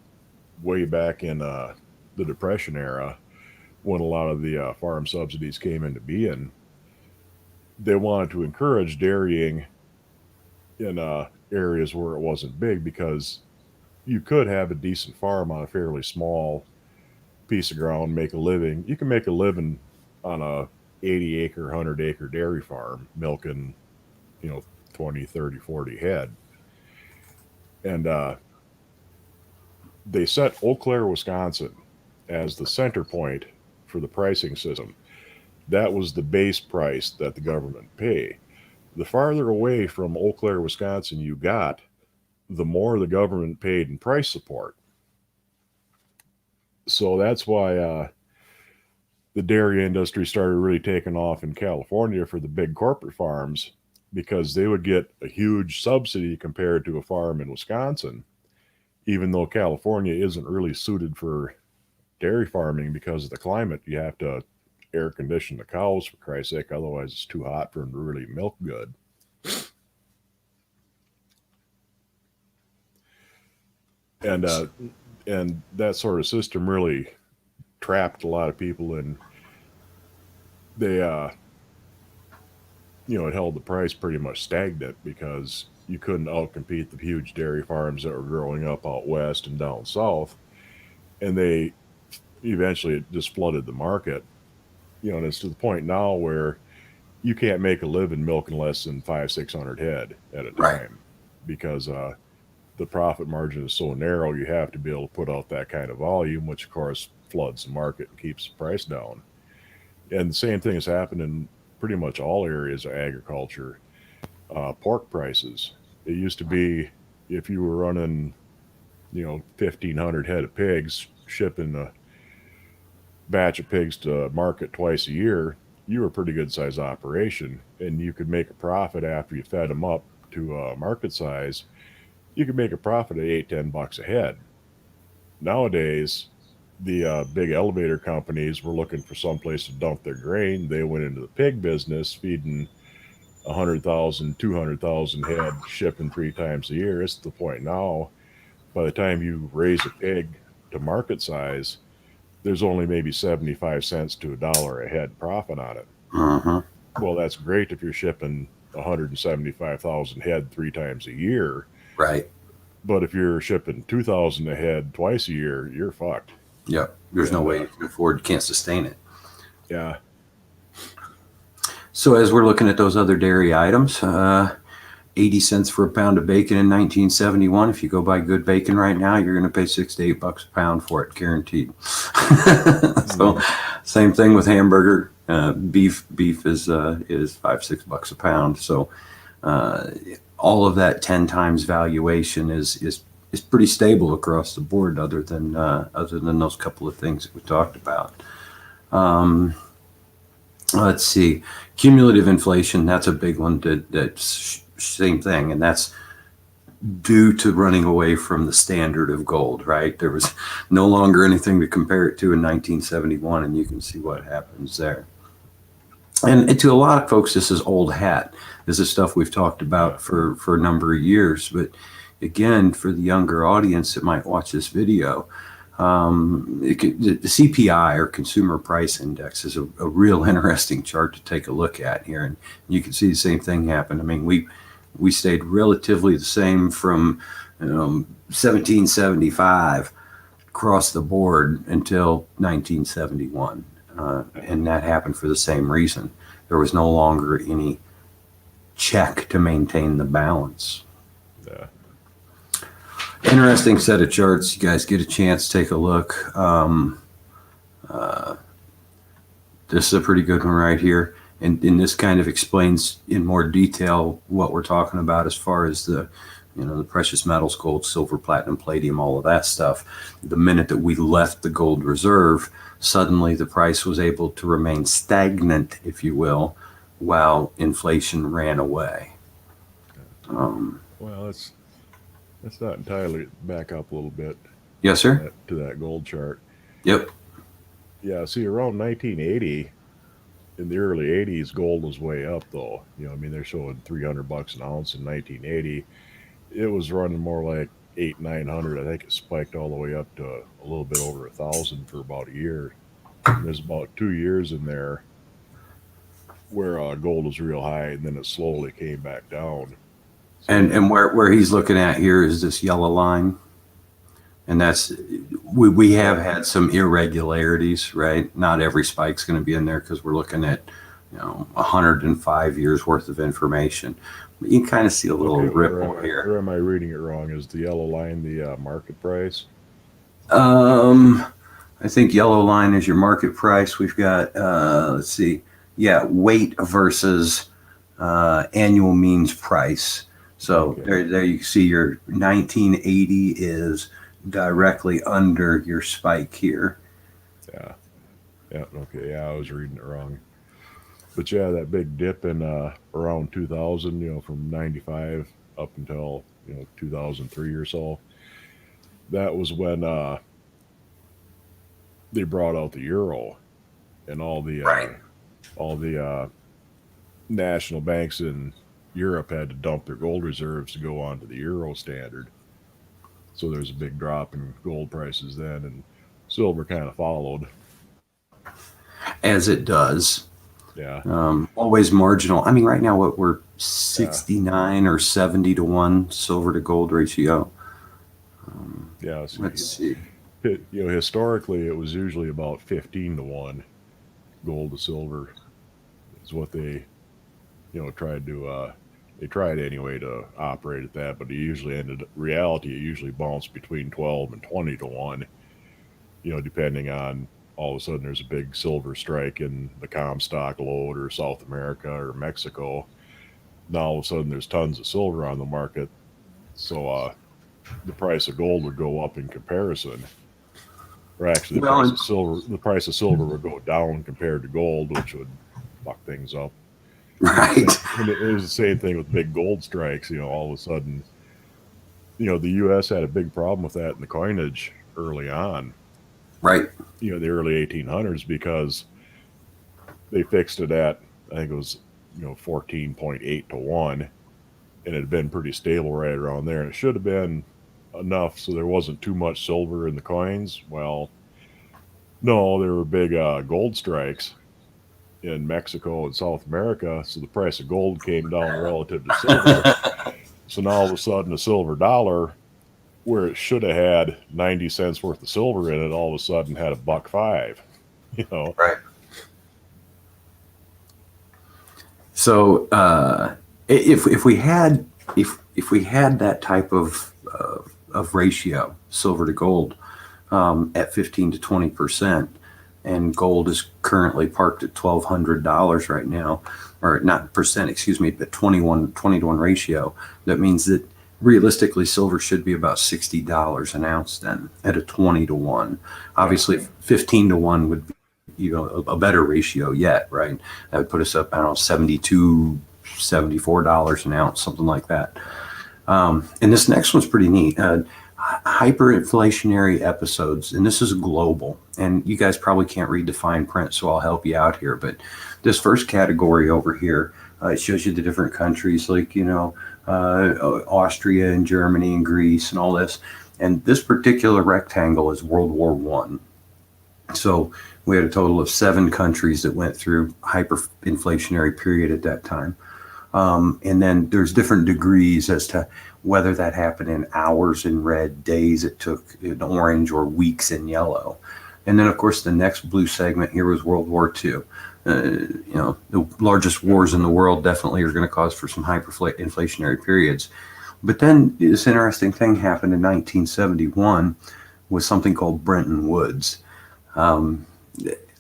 way back in the Depression era when a lot of the farm subsidies came into being. They wanted to encourage dairying in areas where it wasn't big because you could have a decent farm on a fairly small piece of ground, make a living. You can make a living on a 80 acre, 100-acre dairy farm, milking, you know, 20, 30, 40 head. And they set Eau Claire, Wisconsin as the center point for the pricing system. That was the base price that the government pay. The farther away from Eau Claire, Wisconsin you got, the more the government paid in price support. So that's why the dairy industry started really taking off in California for the big corporate farms because they would get a huge subsidy compared to a farm in Wisconsin, even though California isn't really suited for dairy farming because of the climate. You have to air condition the cows, for Christ's sake, otherwise it's too hot for them to really milk good. And and that sort of system really trapped a lot of people, and they it held the price pretty much stagnant because you couldn't outcompete the huge dairy farms that were growing up out west and down south, and they eventually just flooded the market. And it's to the point now where you can't make a living milking less than 500-600 head at a right. time because the profit margin is so narrow. You have to be able to put out that kind of volume, which of course floods the market and keeps the price down. And the same thing has happened in pretty much all areas of agriculture. Pork prices. It used to be if you were running, 1,500 head of pigs, shipping a batch of pigs to market twice a year, you were a pretty good size operation, and you could make a profit after you fed them up to market size. You could make a profit of $8-10 a head. Nowadays, the big elevator companies were looking for some place to dump their grain. They went into the pig business, feeding 100,000, 200,000 head, shipping 3 times a year. It's to the point now, by the time you raise a pig to market size, there's only maybe 75 cents to $1 a head profit on it. Uh-huh. Well, that's great if you're shipping 175,000 head 3 times a year. Right. But if you're shipping 2,000 a head twice a year, you're fucked. Yep. There's no And way you can afford, you can't sustain it. yeah, So as we're looking at those other dairy items, 80 cents for a pound of bacon in 1971. If you go buy good bacon right now, you're going to pay $6 to $8 a pound for it, guaranteed. So same thing with hamburger. Beef is $5-6 a pound. So all of that 10 times valuation is pretty stable across the board, other than those couple of things that we talked about. Let's see, cumulative inflation. That's a big one. That's same thing, and that's due to running away from the standard of gold. Right, there was no longer anything to compare it to in 1971, and you can see what happens there. And to a lot of folks, this is old hat. This is stuff we've talked about for a number of years. But again, for the younger audience that might watch this video, the CPI, or Consumer Price Index, is a real interesting chart to take a look at here. And you can see the same thing happen. I mean, we stayed relatively the same from 1775 across the board until 1971. And that happened for the same reason. There was no longer any check to maintain the balance. yeah, Interesting set of charts. You guys get a chance, take a look. This is a pretty good one right here. And this kind of explains in more detail what we're talking about as far as the precious metals, gold, silver, platinum, palladium, all of that stuff. The minute that we left the gold reserve, suddenly the price was able to remain stagnant, if you will, while inflation ran away. Well, let's not entirely back up a little bit Yes, sir. to that gold chart. Yep. Yeah, see, around 1980, in the early 80s, gold was way up, though. I mean, they're showing $300 an ounce in 1980. It was running more like 800, 900. I think it spiked all the way up to a little bit over 1,000 for about a year. And there's about 2 years in there where gold was real high, and then it slowly came back down. So, And where he's looking at here is this yellow line. And that's, we have had some irregularities, right? Not every spike's going to be in there because we're looking at 105 years worth of information. But you can kind of see a little ripple here. Or am I reading it wrong? Is the yellow line the market price? I think yellow line is your market price. We've got, let's see, weight versus annual means price. So there you see your 1980 is directly under your spike here. Okay, I was reading it wrong. But that big dip in around 2000, from 95 up until 2003 or so. That was when they brought out the euro, and all the national banks in Europe had to dump their gold reserves to go onto the euro standard. So there's a big drop in gold prices then, and silver kind of followed. As it does. Yeah. Always marginal. I mean, right now, we're 69 or 70 to 1 silver to gold ratio. Let's see. Historically, it was usually about 15 to 1 gold to silver is what they, tried to, they tried anyway to operate at that, but it usually bounced between 12 and 20 to 1, depending on all of a sudden there's a big silver strike in the Comstock lode or South America or Mexico. Now all of a sudden there's tons of silver on the market. So the price of gold would go up in comparison. Or actually the price of silver would go down compared to gold, which would fuck things up. Right. And it was the same thing with big gold strikes. All of a sudden, the U.S. had a big problem with that in the coinage early on. Right. The early 1800s, because they fixed it at, I think it was, 14.8 to 1, and it had been pretty stable right around there. And it should have been enough so there wasn't too much silver in the coins. Well, no, there were big gold strikes in Mexico and South America, so the price of gold came down relative to silver. So now all of a sudden a silver dollar, where it should have had 90 cents worth of silver in it, all of a sudden had $1.05. Right. So if we had that type of ratio, silver to gold, at 15 to 20%, and gold is currently parked at $1,200 right now, or not percent, excuse me, but 20 to 1 ratio. That means that realistically, silver should be about $60 an ounce then at a 20 to 1. Obviously, 15 to 1 would be, a better ratio yet, right? That would put us up, I don't know, $72, $74 an ounce, something like that. And this next one's pretty neat. Hyperinflationary episodes, and this is global. And you guys probably can't read the fine print, so I'll help you out here. But this first category over here, it shows you the different countries like, Austria and Germany and Greece and all this. And this particular rectangle is World War I. So we had a total of 7 countries that went through hyperinflationary period at that time. And then there's different degrees as to whether that happened in hours in red, days it took in orange, or weeks in yellow. And then, of course, the next blue segment here was World War II. The largest wars in the world definitely are going to cause for some hyperinflationary periods. But then this interesting thing happened in 1971 with something called Bretton Woods.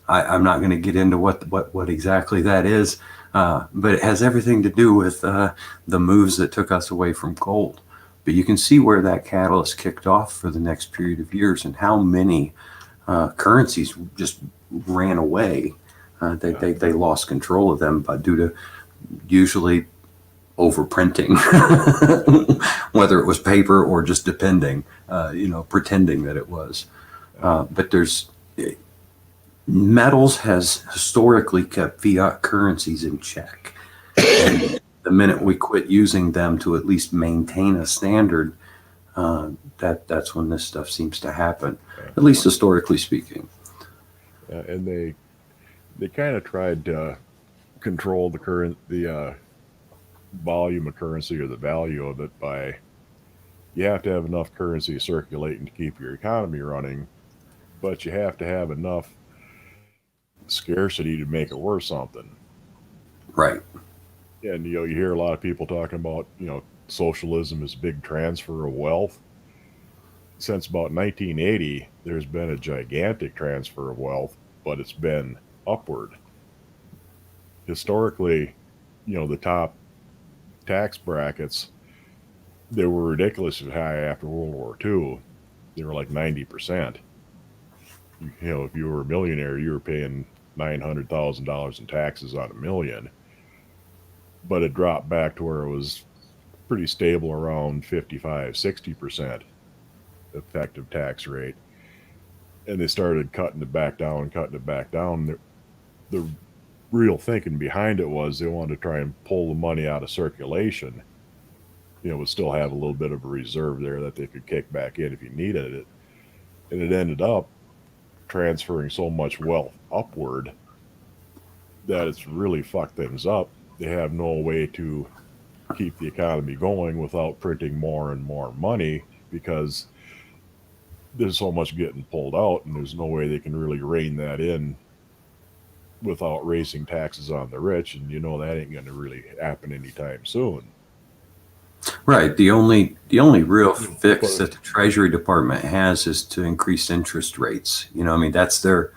I'm not going to get into what exactly that is, but it has everything to do with the moves that took us away from gold. But you can see where that catalyst kicked off for the next period of years and how many currencies just ran away. They lost control of them due to usually overprinting, whether it was paper or just depending, pretending that it was. But metals has historically kept fiat currencies in check. And the minute we quit using them to at least maintain a standard, that's when this stuff seems to happen, at least historically speaking. And they kind of tried to control the volume of currency or the value of it by you have to have enough currency circulating to keep your economy running, but you have to have enough scarcity to make it worth something. Right. And you hear a lot of people talking about socialism is big transfer of wealth. Since about 1980, there's been a gigantic transfer of wealth, but it's been upward. Historically, the top tax brackets, they were ridiculously high after World War II. They were like 90%. If you were a millionaire, you were paying $900,000 in taxes on $1 million. But it dropped back to where it was pretty stable around 55-60% effective tax rate. And they started cutting it back down. The real thinking behind it was they wanted to try and pull the money out of circulation, but still have a little bit of a reserve there that they could kick back in if you needed it. And it ended up transferring so much wealth upward that it's really fucked things up. They have no way to keep the economy going without printing more and more money because there's so much getting pulled out, and there's no way they can really rein that in without raising taxes on the rich, and that ain't going to really happen anytime soon. Right. The only real fix that the Treasury Department has is to increase interest rates. That's their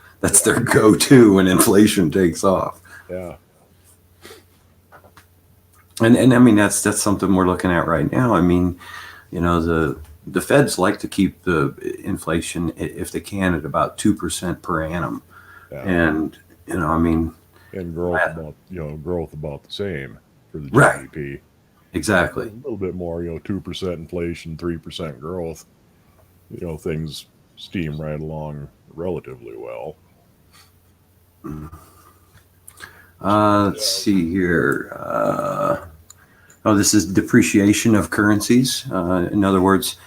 go-to when inflation takes off. Yeah. And I mean that's something we're looking at right now. I mean, the Feds like to keep the inflation, if they can, at about 2% per annum. Yeah. And and growth about the same for the right. GDP. Exactly. A little bit more, 2% inflation, 3% growth. Things steam right along relatively well. Let's see here. This is depreciation of currencies. In other words,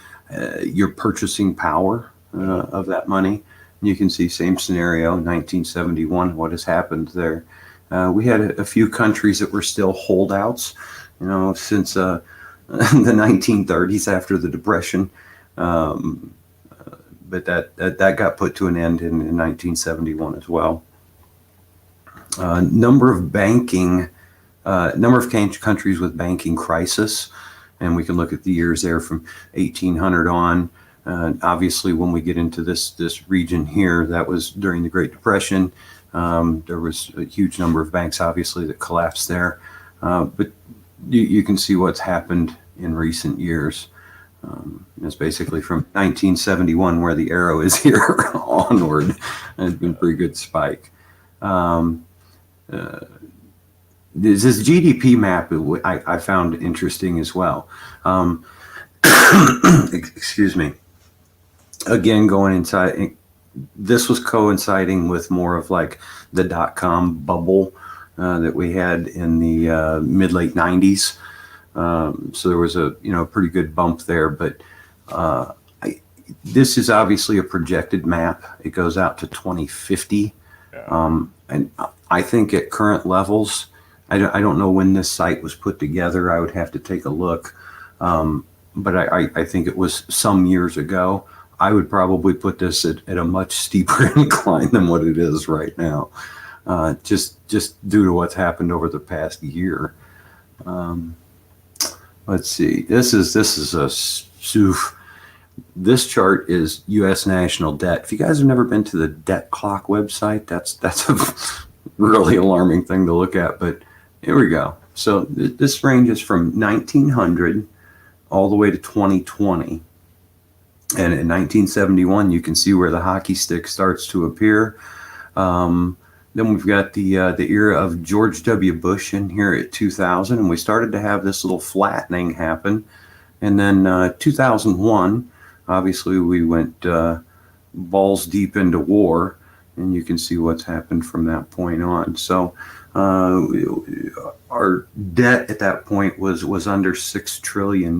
your purchasing power of that money. You can see same scenario, 1971, what has happened there. We had a few countries that were still holdouts, since the 1930s after the Depression. But that got put to an end in 1971 as well. Number of countries with banking crisis, and we can look at the years there from 1800 on. Obviously, when we get into this region here, that was during the Great Depression. There was a huge number of banks, obviously, that collapsed there. But you can see what's happened in recent years. It's basically from 1971, where the arrow is here, onward. And it's been a pretty good spike. This GDP map I found interesting as well. Excuse me. Again, going inside, this was coinciding with more of like the dot-com bubble that we had in the mid-late 90s. So there was a pretty good bump there, but this is obviously a projected map. It goes out to 2050. Yeah. And I think at current levels, I don't know when this site was put together. I would have to take a look. But I think it was some years ago. I would probably put this at a much steeper incline than what it is right now, just due to what's happened over the past year. Let's see. This is a This chart is U.S. national debt. If you guys have never been to the Debt Clock website, that's a really alarming thing to look at. But here we go. So this ranges from 1900 all the way to 2020. And in 1971, you can see where the hockey stick starts to appear. Then we've got the era of George W. Bush in here at 2000, and we started to have this little flattening happen. And then 2001, obviously we went balls deep into war, and you can see what's happened from that point on. So our debt at that point was under $6 trillion.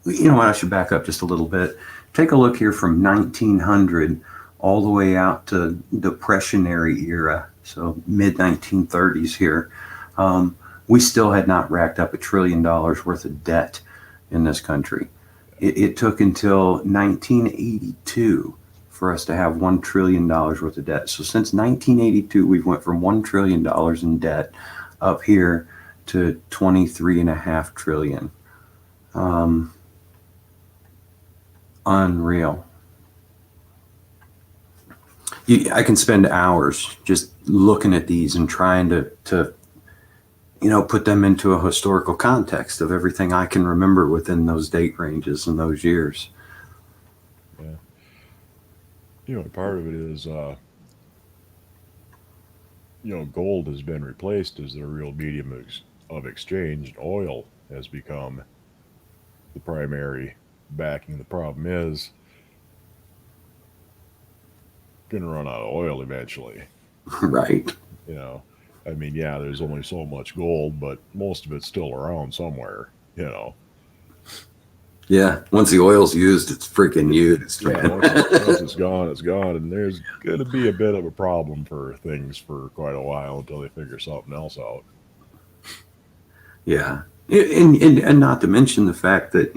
You know what, I should back up just a little bit. Take a look here from 1900 all the way out to Depressionary era, so mid-1930s here. We still had not racked up $1 trillion worth of debt in this country. It took until 1982 for us to have $1 trillion worth of debt. So since 1982, we've went from $1 trillion in debt up here to $23.5 trillion. Unreal. I can spend hours just looking at these and trying to put them into a historical context of everything I can remember within those date ranges and those years. Yeah. Part of it is, gold has been replaced as the real medium of exchange. And oil has become the primary backing. The problem is going to run out of oil eventually. Right. There's only so much gold, but most of it's still around somewhere, Yeah, once the oil's used, it's freaking used. Yeah, once it's gone, it's gone. And there's going to be a bit of a problem for things for quite a while until they figure something else out. Yeah. And not to mention the fact that,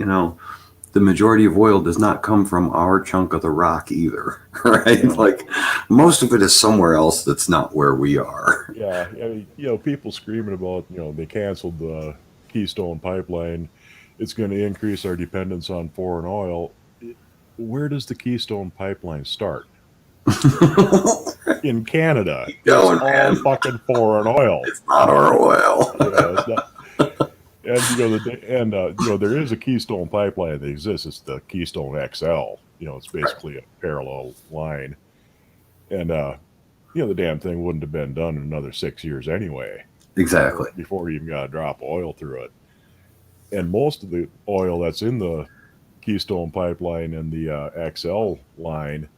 the majority of oil does not come from our chunk of the rock either, right? Yeah. Like most of it is somewhere else that's not where we are. Yeah, people screaming about, they canceled the Keystone Pipeline. It's going to increase our dependence on foreign oil. Where does the Keystone Pipeline start? In Canada. It's all fucking foreign oil. It's not our oil. It's not. And there is a Keystone Pipeline that exists. It's the Keystone XL. It's basically a parallel line. And the damn thing wouldn't have been done in another 6 years anyway. Exactly. Before you even got a drop of oil through it. And most of the oil that's in the Keystone Pipeline and the XL line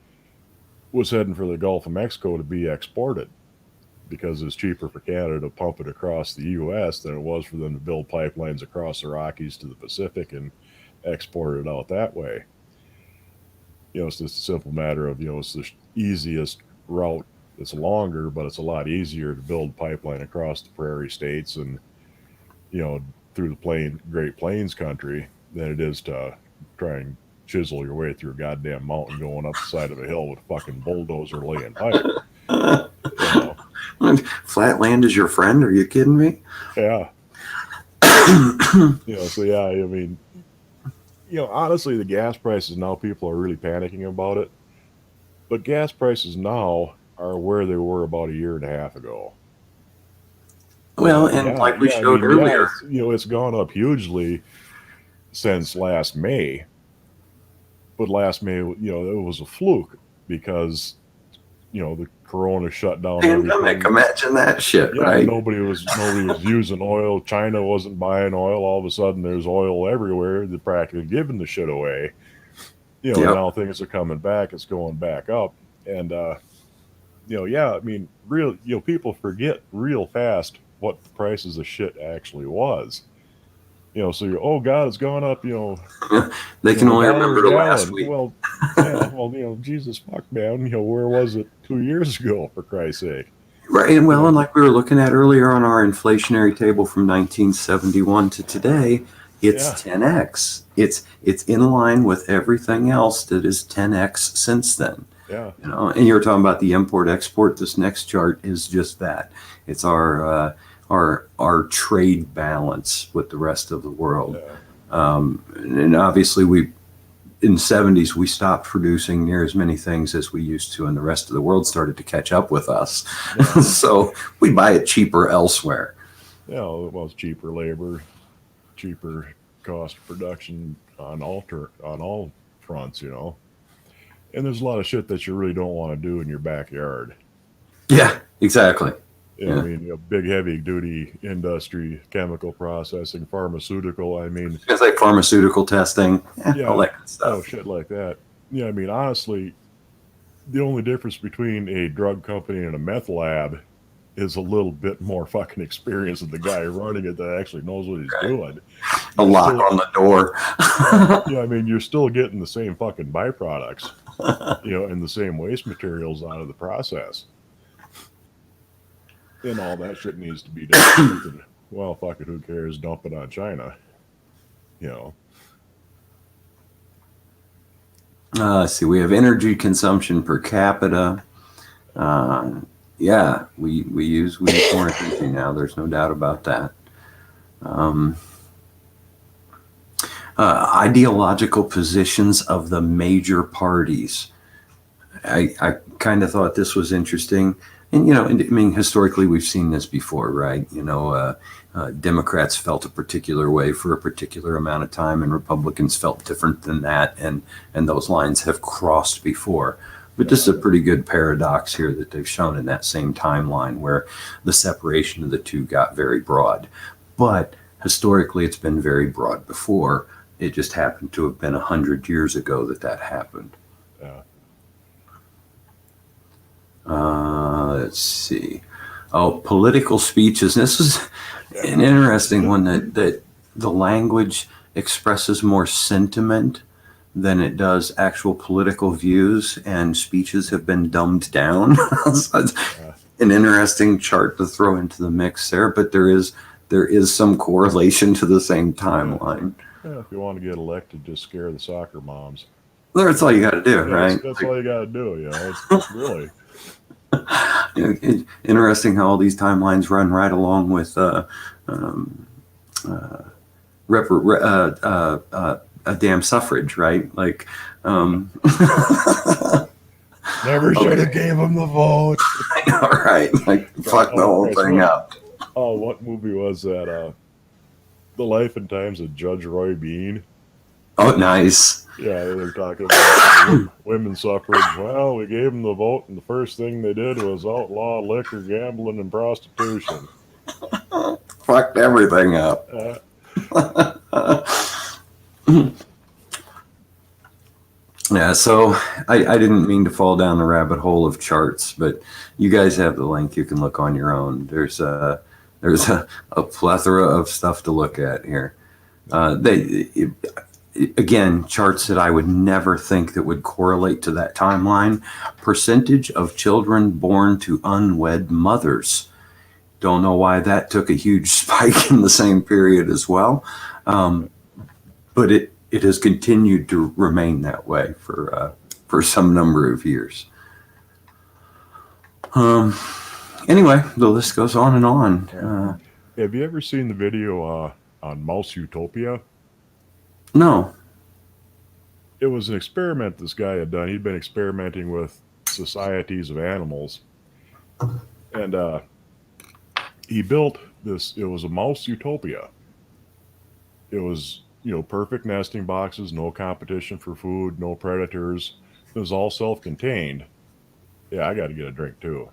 was heading for the Gulf of Mexico to be exported, because it's cheaper for Canada to pump it across the U.S. than it was for them to build pipelines across the Rockies to the Pacific and export it out that way. It's just a simple matter of, it's the easiest route. It's longer, but it's a lot easier to build pipeline across the prairie states and, through the Great Plains country than it is to try and chisel your way through a goddamn mountain going up the side of a hill with a fucking bulldozer laying pipe. Flatland is your friend? Are you kidding me? Yeah. Honestly, the gas prices now, people are really panicking about it. But gas prices now are where they were about a year and a half ago. Well, and like we showed earlier, it's gone up hugely since last May. But last May, it was a fluke because, the corona shut down pandemic. Everything. Imagine that shit, right? Nobody was using oil. China wasn't buying oil. All of a sudden, there's oil everywhere. They're practically giving the shit away. Now things are coming back. It's going back up, and people forget real fast what the prices of shit actually was. Oh God, it's gone up. They can only remember the last week. Well, Jesus fuck, man. Where was it 2 years ago, for Christ's sake? Right, and and like we were looking at earlier on our inflationary table from 1971 to today, it's 10x. It's in line with everything else that is 10x since then. Yeah. And you were talking about the import-export. This next chart is just that. It's our trade balance with the rest of the world. And obviously in the 70s, we stopped producing near as many things as we used to, and the rest of the world started to catch up with us. Yeah. So we buy it cheaper elsewhere. Yeah, it was cheaper labor, cheaper cost of production on all fronts, you know. And there's a lot of shit that you really don't want to do in your backyard. Yeah, exactly. Yeah, I Yeah. mean, big heavy duty industry, chemical processing, pharmaceutical. I mean, It's like pharmaceutical testing, all yeah, that good oh stuff. shit like that. Yeah, I mean, honestly, the only difference between a drug company and a meth lab is a little bit more fucking experience of the guy running it that actually knows what he's Right. doing. A You're lock still, on the door. yeah, I mean, you're still getting the same fucking byproducts, and the same waste materials out of the process. And all that shit needs to be dealt with. And, well, fuck it, who cares? Dump it on China, you know. Let's see, we have energy consumption per capita. Uh, yeah, we use more energy now. There's no doubt about that. Um, Ideological positions of the major parties. I kind of thought this was interesting. And, I mean, historically, we've seen this before, right? Democrats felt a particular way for a particular amount of time, and Republicans felt different than that. And those lines have crossed before. But this is a pretty good paradox here that they've shown in that same timeline where the separation of the two got very broad. But historically, it's been very broad before. It just happened to have been 100 years ago that happened. Uh, Let's see. Oh, political speeches. This is an interesting one that the language expresses more sentiment than it does actual political views, and speeches have been dumbed down. So it's uh, an interesting chart to throw into the mix there, but there is some correlation to the same timeline. yeah, if you want to get elected, just scare the soccer moms. That's all you got to do, Yeah, right? that's all you got to do, It's really, Interesting how all these timelines run right along with um, a damn suffrage, right? Like, never should have okay, gave him the vote. I know, right? Like, fuck the whole Chris, thing up. what movie was that? The Life and Times of Judge Roy Bean. Oh, nice. Yeah, they're talking about women's suffrage. Well, we gave them the vote, and the first thing they did was outlaw liquor, gambling, and prostitution. Fucked everything up. Yeah, so I didn't mean to fall down the rabbit hole of charts, but you guys have the link. You can look on your own. There's a plethora of stuff to look at here. Again, charts that I would never think that would correlate to that timeline. Percentage of children born to unwed mothers. Don't know why that took a huge spike in the same period as well. But it has continued to remain that way for some number of years. Anyway, the list goes on and on. Have you ever seen the video on Mouse Utopia? No. It was an experiment this guy had done. He'd been experimenting with societies of animals. And he built this. It was a mouse utopia. It was, perfect nesting boxes, no competition for food, no predators. It was all self-contained. Yeah, I got to get a drink too.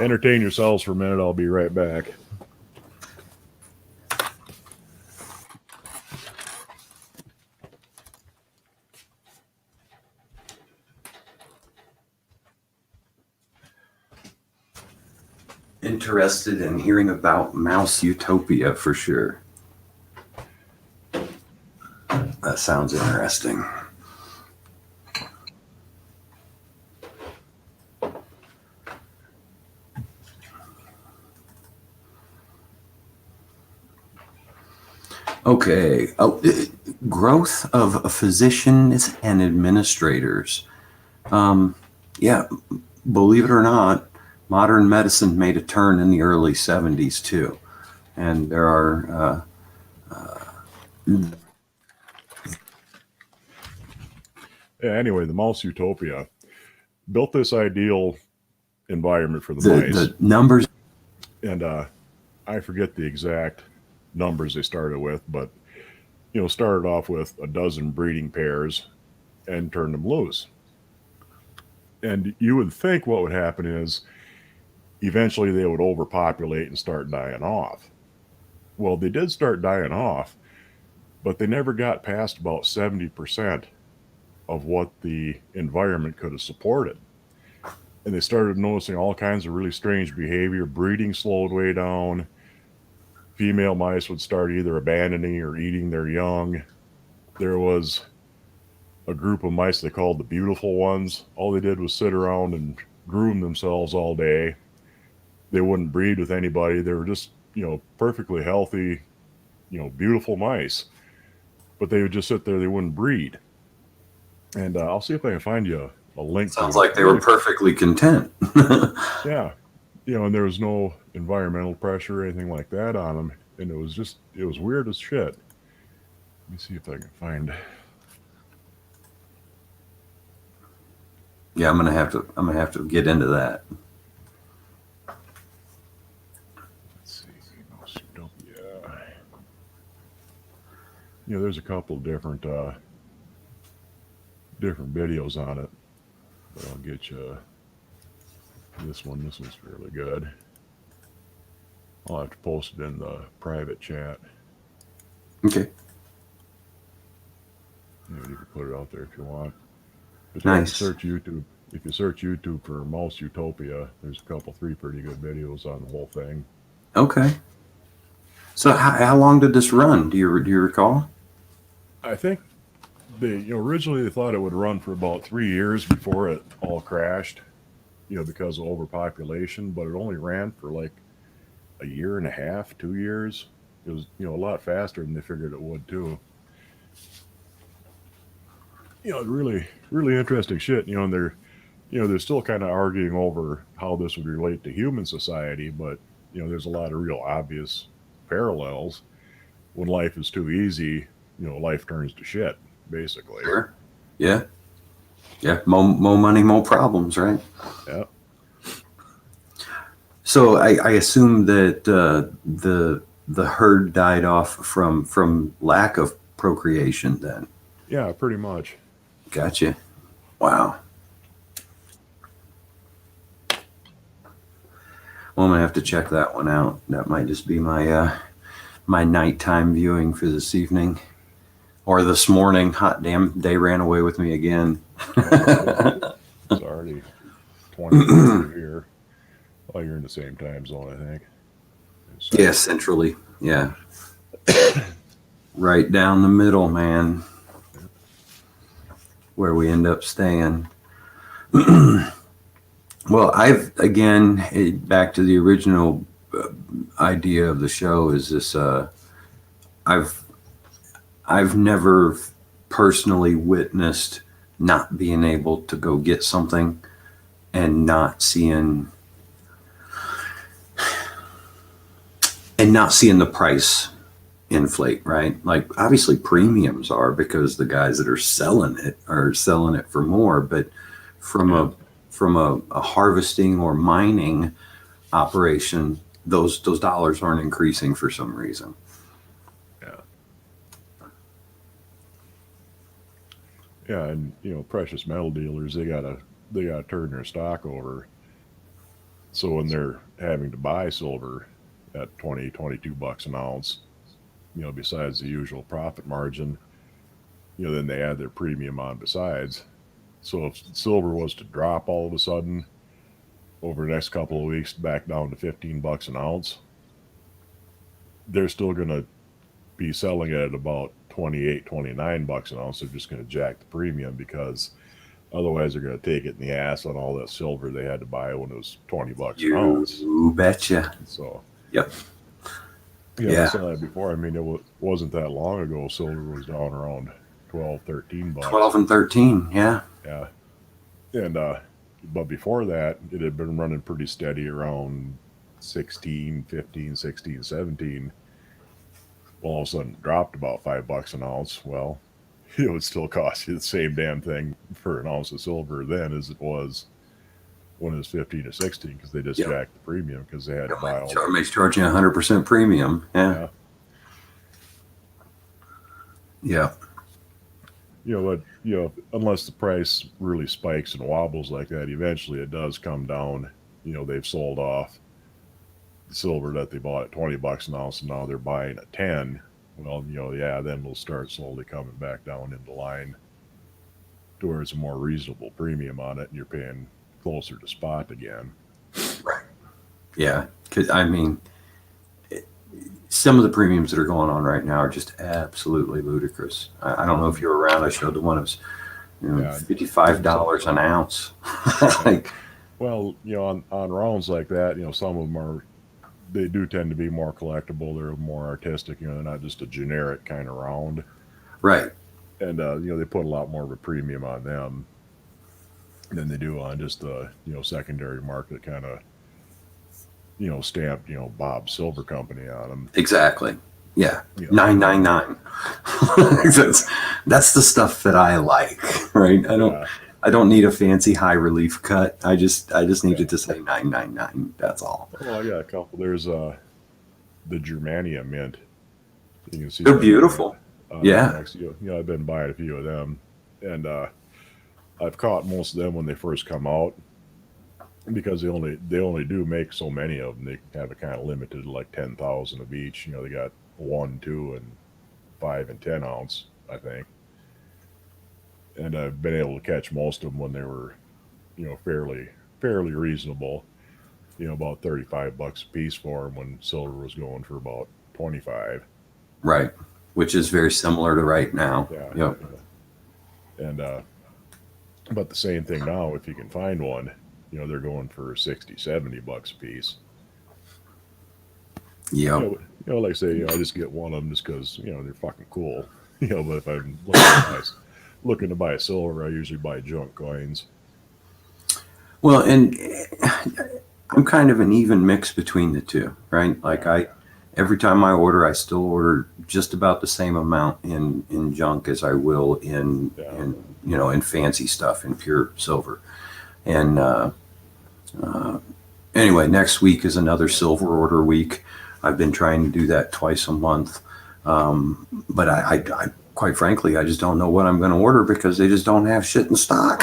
Entertain yourselves for a minute. I'll be right back. Interested in hearing about Mouse Utopia for sure. That sounds interesting. Okay. Growth of physicians and administrators. Yeah, believe it or not, modern medicine made a turn in the early 70s too. And there are Yeah, anyway, the Mouse Utopia built this ideal environment for the The mice. the numbers. And I forget the exact numbers they started with, but started off with a dozen breeding pairs and turned them loose. And you would think what would happen is eventually they would overpopulate and start dying off. Well, they did start dying off, but they never got past about 70% of what the environment could have supported. And they started noticing all kinds of really strange behavior. Breeding slowed way down. Female mice would start either abandoning or eating their young. There was a group of mice they called the beautiful ones. All they did was sit around and groom themselves all day. They wouldn't breed with anybody. They were just, perfectly healthy, beautiful mice. But they would just sit there. They wouldn't breed. And I'll see if I can find you a link. Sounds like they were perfectly content. Yeah. And there was no environmental pressure or anything like that on them. And it was weird as shit. Let me see if I can find. Yeah, I'm gonna have to get into that. Let's see, Mouse Utopia. There's a couple different videos on it, but I'll get you this one. This one's really good. I'll have to post it in the private chat. Okay. You can put it out there if you want. But Nice. If you search YouTube for Mouse Utopia, there's three pretty good videos on the whole thing. Okay. So how long did this run? Do you recall? I think they originally they thought it would run for about 3 years before it all crashed, because of overpopulation. But it only ran for like a year and a half, 2 years. It was a lot faster than they figured it would too. Really, really interesting shit. And they're still kind of arguing over how this would relate to human society, but there's a lot of real obvious parallels. When life is too easy, life turns to shit, basically. Sure. Yeah. Yeah. More money, more problems, right? Yeah. So I assume that the herd died off from lack of procreation then. Yeah, pretty much. Gotcha. Wow. Well, I'm gonna have to check that one out. That might just be my my nighttime viewing for this evening or this morning. Hot damn, day ran away with me again. It's already 20 here. Oh, you're in the same time zone, I think. So, Yeah, centrally. Yeah. Right down the middle, man. Where we end up staying. Well, back to the original idea of the show is this. I've never personally witnessed not being able to go get something and not seeing the price inflate, right? Like obviously premiums are because the guys that are selling it for more, but from a harvesting or mining operation, those dollars aren't increasing for some reason. Yeah, and precious metal dealers they gotta turn their stock over. So when they're having to buy silver at 22 bucks an ounce, besides the usual profit margin, then they add their premium on besides. So if silver was to drop all of a sudden over the next couple of weeks back down to 15 bucks an ounce, they're still going to be selling it at about 28, 29 bucks an ounce. They're just going to jack the premium because otherwise they're going to take it in the ass on all that silver they had to buy when it was 20 bucks an ounce. You betcha. So, yep. I said that before. I mean, it wasn't that long ago. Silver was down around 12, 13 bucks. 12 and 13, yeah. Yeah. And, but before that, it had been running pretty steady around 16, 15, 16, 17. Well, all of a sudden it dropped about $5 an ounce. Well, it would still cost you the same damn thing for an ounce of silver then as it was when it was 15 or 16 because they just Yep. jacked the premium because they had to buy all the. Makes charging 100% premium. Yeah. Yeah. Yeah. But unless the price really spikes and wobbles like that, eventually it does come down. They've sold off the silver that they bought at $20 an ounce, and now they're buying at 10. Well, then we'll start slowly coming back down into line to where it's a more reasonable premium on it, and you're paying closer to spot again. Right. Yeah. Because, some of the premiums that are going on right now are just absolutely ludicrous. I don't know if you were around. I showed the one of $55 an ounce. Well, on rounds like that, some of them they do tend to be more collectible. They're more artistic. They're not just a generic kind of round. Right. And they put a lot more of a premium on them than they do on just the secondary market kind of stamped Bob Silver Company on them. Exactly. Yeah. 999. That's the stuff that I like. Right. I don't need a fancy high relief cut. I just need it to say 999. That's all. Well, I got a couple. There's the Germania mint. You can see they're beautiful. Yeah. I've been buying a few of them, and I've caught most of them when they first come out because they only do make so many of them. They have it kind of limited to like 10,000 of each. They got 1, 2, and 5 and 10 ounce, I think. And I've been able to catch most of them when they were, fairly reasonable. About $35 a piece for them when silver was going for about 25. Right, which is very similar to right now. Yeah. Yep. And but the same thing now. If you can find one, they're going for $60-$70 a piece. Yeah. Like I say, I just get one of them just because they're fucking cool. But if I'm looking to buy a silver, I usually buy junk coins. Well, and I'm kind of an even mix between the two, right? Like every time I order, I still order just about the same amount in junk as I will in fancy stuff, in pure silver. And anyway, next week is another silver order week. I've been trying to do that twice a month. But I quite frankly, I just don't know what I'm going to order because they just don't have shit in stock.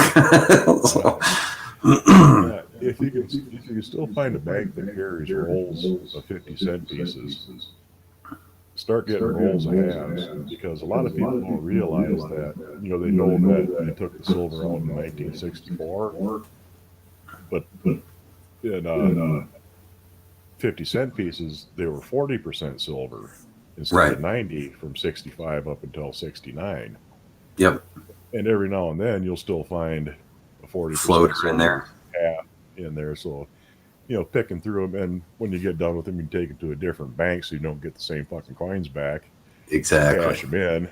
So. If you can still find a bank that carries rolls of 50-cent pieces, start getting rolls of halves, because a lot of people don't realize that. They know that they took the silver out in 1964, but in 50-cent pieces they were 40% silver instead of 90 from 65 up until 69. Yep. And every now and then you'll still find a 40% floater in there. Half in there. So, picking through them, and when you get done with them, you can take them to a different bank so you don't get the same fucking coins back. Exactly. Cash them in.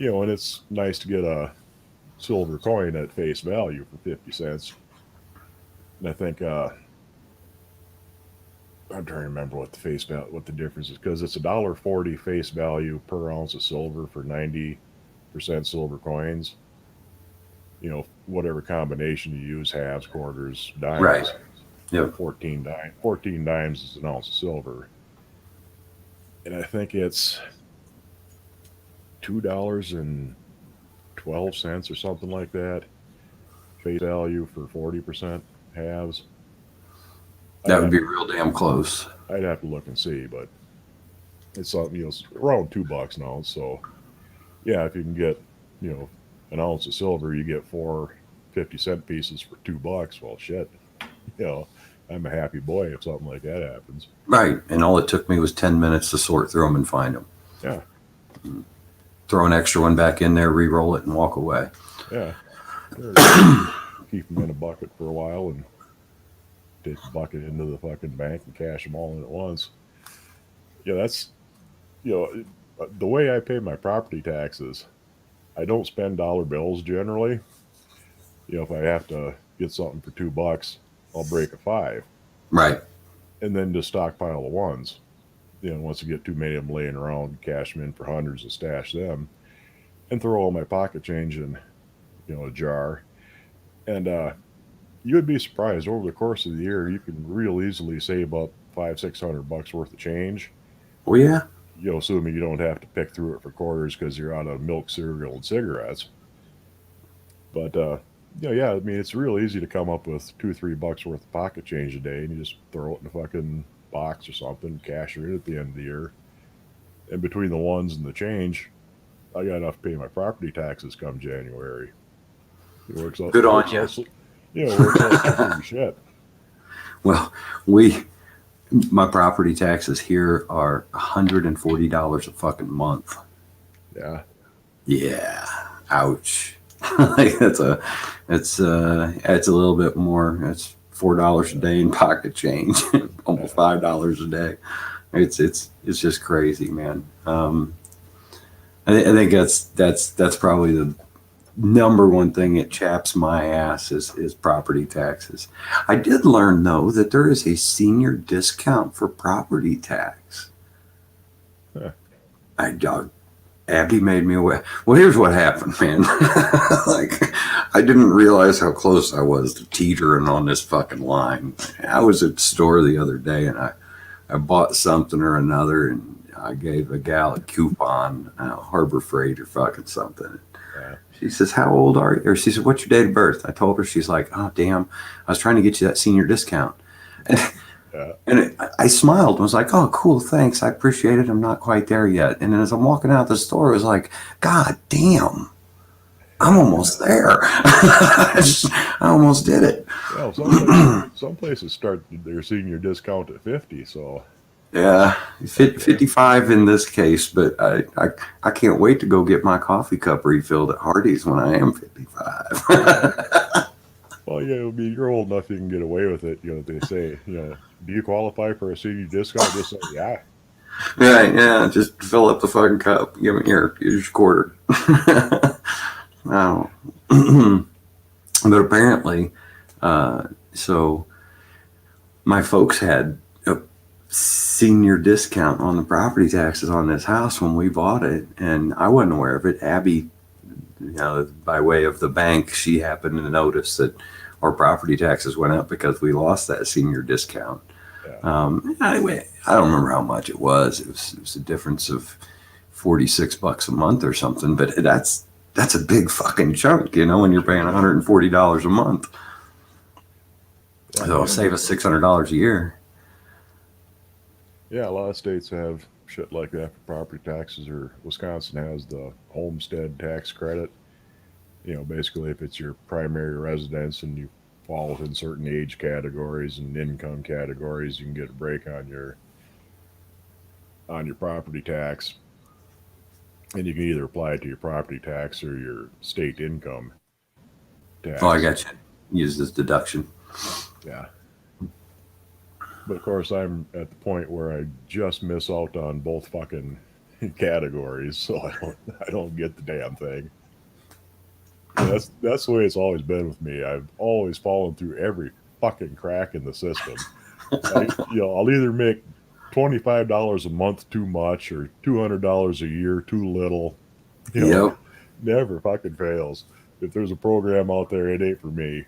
And it's nice to get a silver coin at face value for 50 cents. And I think I'm trying to remember what the difference is, because it's $1.40 face value per ounce of silver for 90% silver coins. Whatever combination you use, halves, quarters, dimes. Right. Yep. 14 dimes is an ounce of silver. And I think it's $2.12 or something like that. Face value for 40% halves. That would be real damn close. I'd have to look and see, but it's something, it's around $2 an ounce. So yeah, if you can get, an ounce of silver, you get 4 50-cent pieces for $2. Well, shit, I'm a happy boy if something like that happens. Right. And all it took me was 10 minutes to sort through them and find them. Yeah. Throw an extra one back in there, re-roll it, and walk away. Yeah. Keep them in a bucket for a while and take the bucket into the fucking bank and cash them all in at once. That's, the way I pay my property taxes, I don't spend dollar bills generally. If I have to get something for $2, I'll break a 5. Right. And then just stockpile the ones. once you get too many of them laying around, cash them in for hundreds and stash them, and throw all my pocket change in, a jar. And you would be surprised over the course of the year, you can real easily save up 500-600 bucks worth of change. Oh yeah. Assuming you don't have to pick through it for quarters because you're out of milk, cereal, and cigarettes. But yeah, I mean, it's real easy to come up with $2-3 worth of pocket change a day, and you just throw it in a fucking box or something, cash it in at the end of the year. And between the ones and the change, I got enough to pay my property taxes come January. It works out. Good on you. It works out like pretty shit. Well, my property taxes here are $140 a fucking month. Yeah. Yeah. Ouch. Like it's a little bit more. It's $4 a day in pocket change, almost $5 a day. It's just crazy, man. I think that's probably the number one thing that chaps my ass is property taxes. I did learn though that there is a senior discount for property tax. Huh. Abby made me aware. Well, here's what happened, man. Like, I didn't realize how close I was to teetering on this fucking line. I was at the store the other day and I bought something or another and I gave a gal a coupon, Harbor Freight or fucking something. Yeah. She says, "How old are you?" Or she said, "What's your date of birth?" I told her. She's like, "Oh, damn. I was trying to get you that senior discount." And I smiled and was like, "Oh, cool, thanks. I appreciate it. I'm not quite there yet." And then as I'm walking out the store, it was like, "God damn, I'm almost there." I almost did it. Well, some places start their senior discount at 50, so. Yeah, 55 in this case, but I can't wait to go get my coffee cup refilled at Hardee's when I am 55. Well, yeah, I mean, you're old enough you can get away with it. They say, do you qualify for a senior discount? Just say, yeah. Right, yeah, just fill up the fucking cup. Give me here's your quarter. Oh. But apparently, so my folks had a senior discount on the property taxes on this house when we bought it, and I wasn't aware of it. Abby, by way of the bank, she happened to notice that our property taxes went up because we lost that senior discount. Yeah. Anyway, I don't remember how much it was. It was a difference of $46 a month or something, but that's a big fucking chunk, when you're paying $140 a month. So it'll save us $600 a year. Yeah, a lot of states have shit like that for property taxes, or Wisconsin has the homestead tax credit. Basically, if it's your primary residence and you fall within certain age categories and income categories, you can get a break on your property tax, and you can either apply it to your property tax or your state income tax. Oh, I got you. Use this deduction. Yeah. But of course, I'm at the point where I just miss out on both fucking categories, so I don't get the damn thing. And that's the way it's always been with me. I've always fallen through every fucking crack in the system. I'll either make $25 a month too much or $200 a year too little. Yep. Never fucking fails. If there's a program out there, it ain't for me.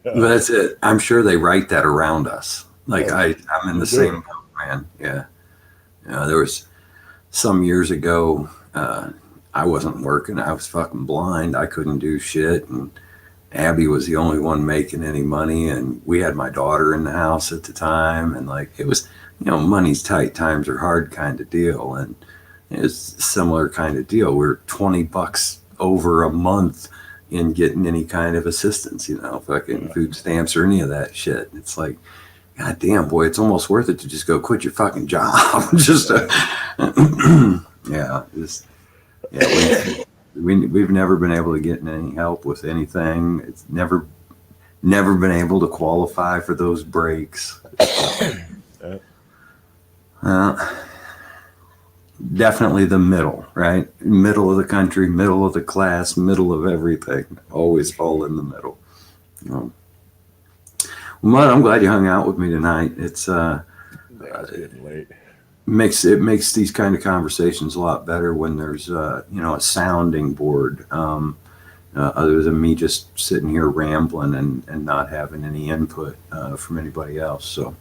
That's it. I'm sure they write that around us. Like I'm in the same boat, man. Yeah. There was some years ago, I wasn't working. I was fucking blind. I couldn't do shit. And Abby was the only one making any money. And we had my daughter in the house at the time. And it was, money's tight, times are hard kind of deal. And it's a similar kind of deal. We're $20 over a month in getting any kind of assistance, fucking food stamps or any of that shit. It's like, God damn, boy, it's almost worth it to just go quit your fucking job. We've never been able to get any help with anything. It's never been able to qualify for those breaks. Definitely the middle, right? Middle of the country, middle of the class, middle of everything. Always fall in the middle. Well, I'm glad you hung out with me tonight. It's getting late. makes these kind of conversations a lot better when there's a sounding board, other than me just sitting here rambling and not having any input from anybody else. So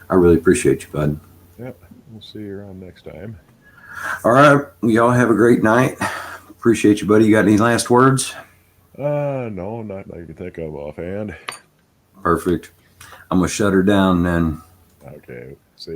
I really appreciate you, bud. Yep. We'll see you around next time. All right, y'all have a great night. Appreciate you, buddy. You got any last words? No, not that I can think of offhand. Perfect. I'm gonna shut her down then. Okay.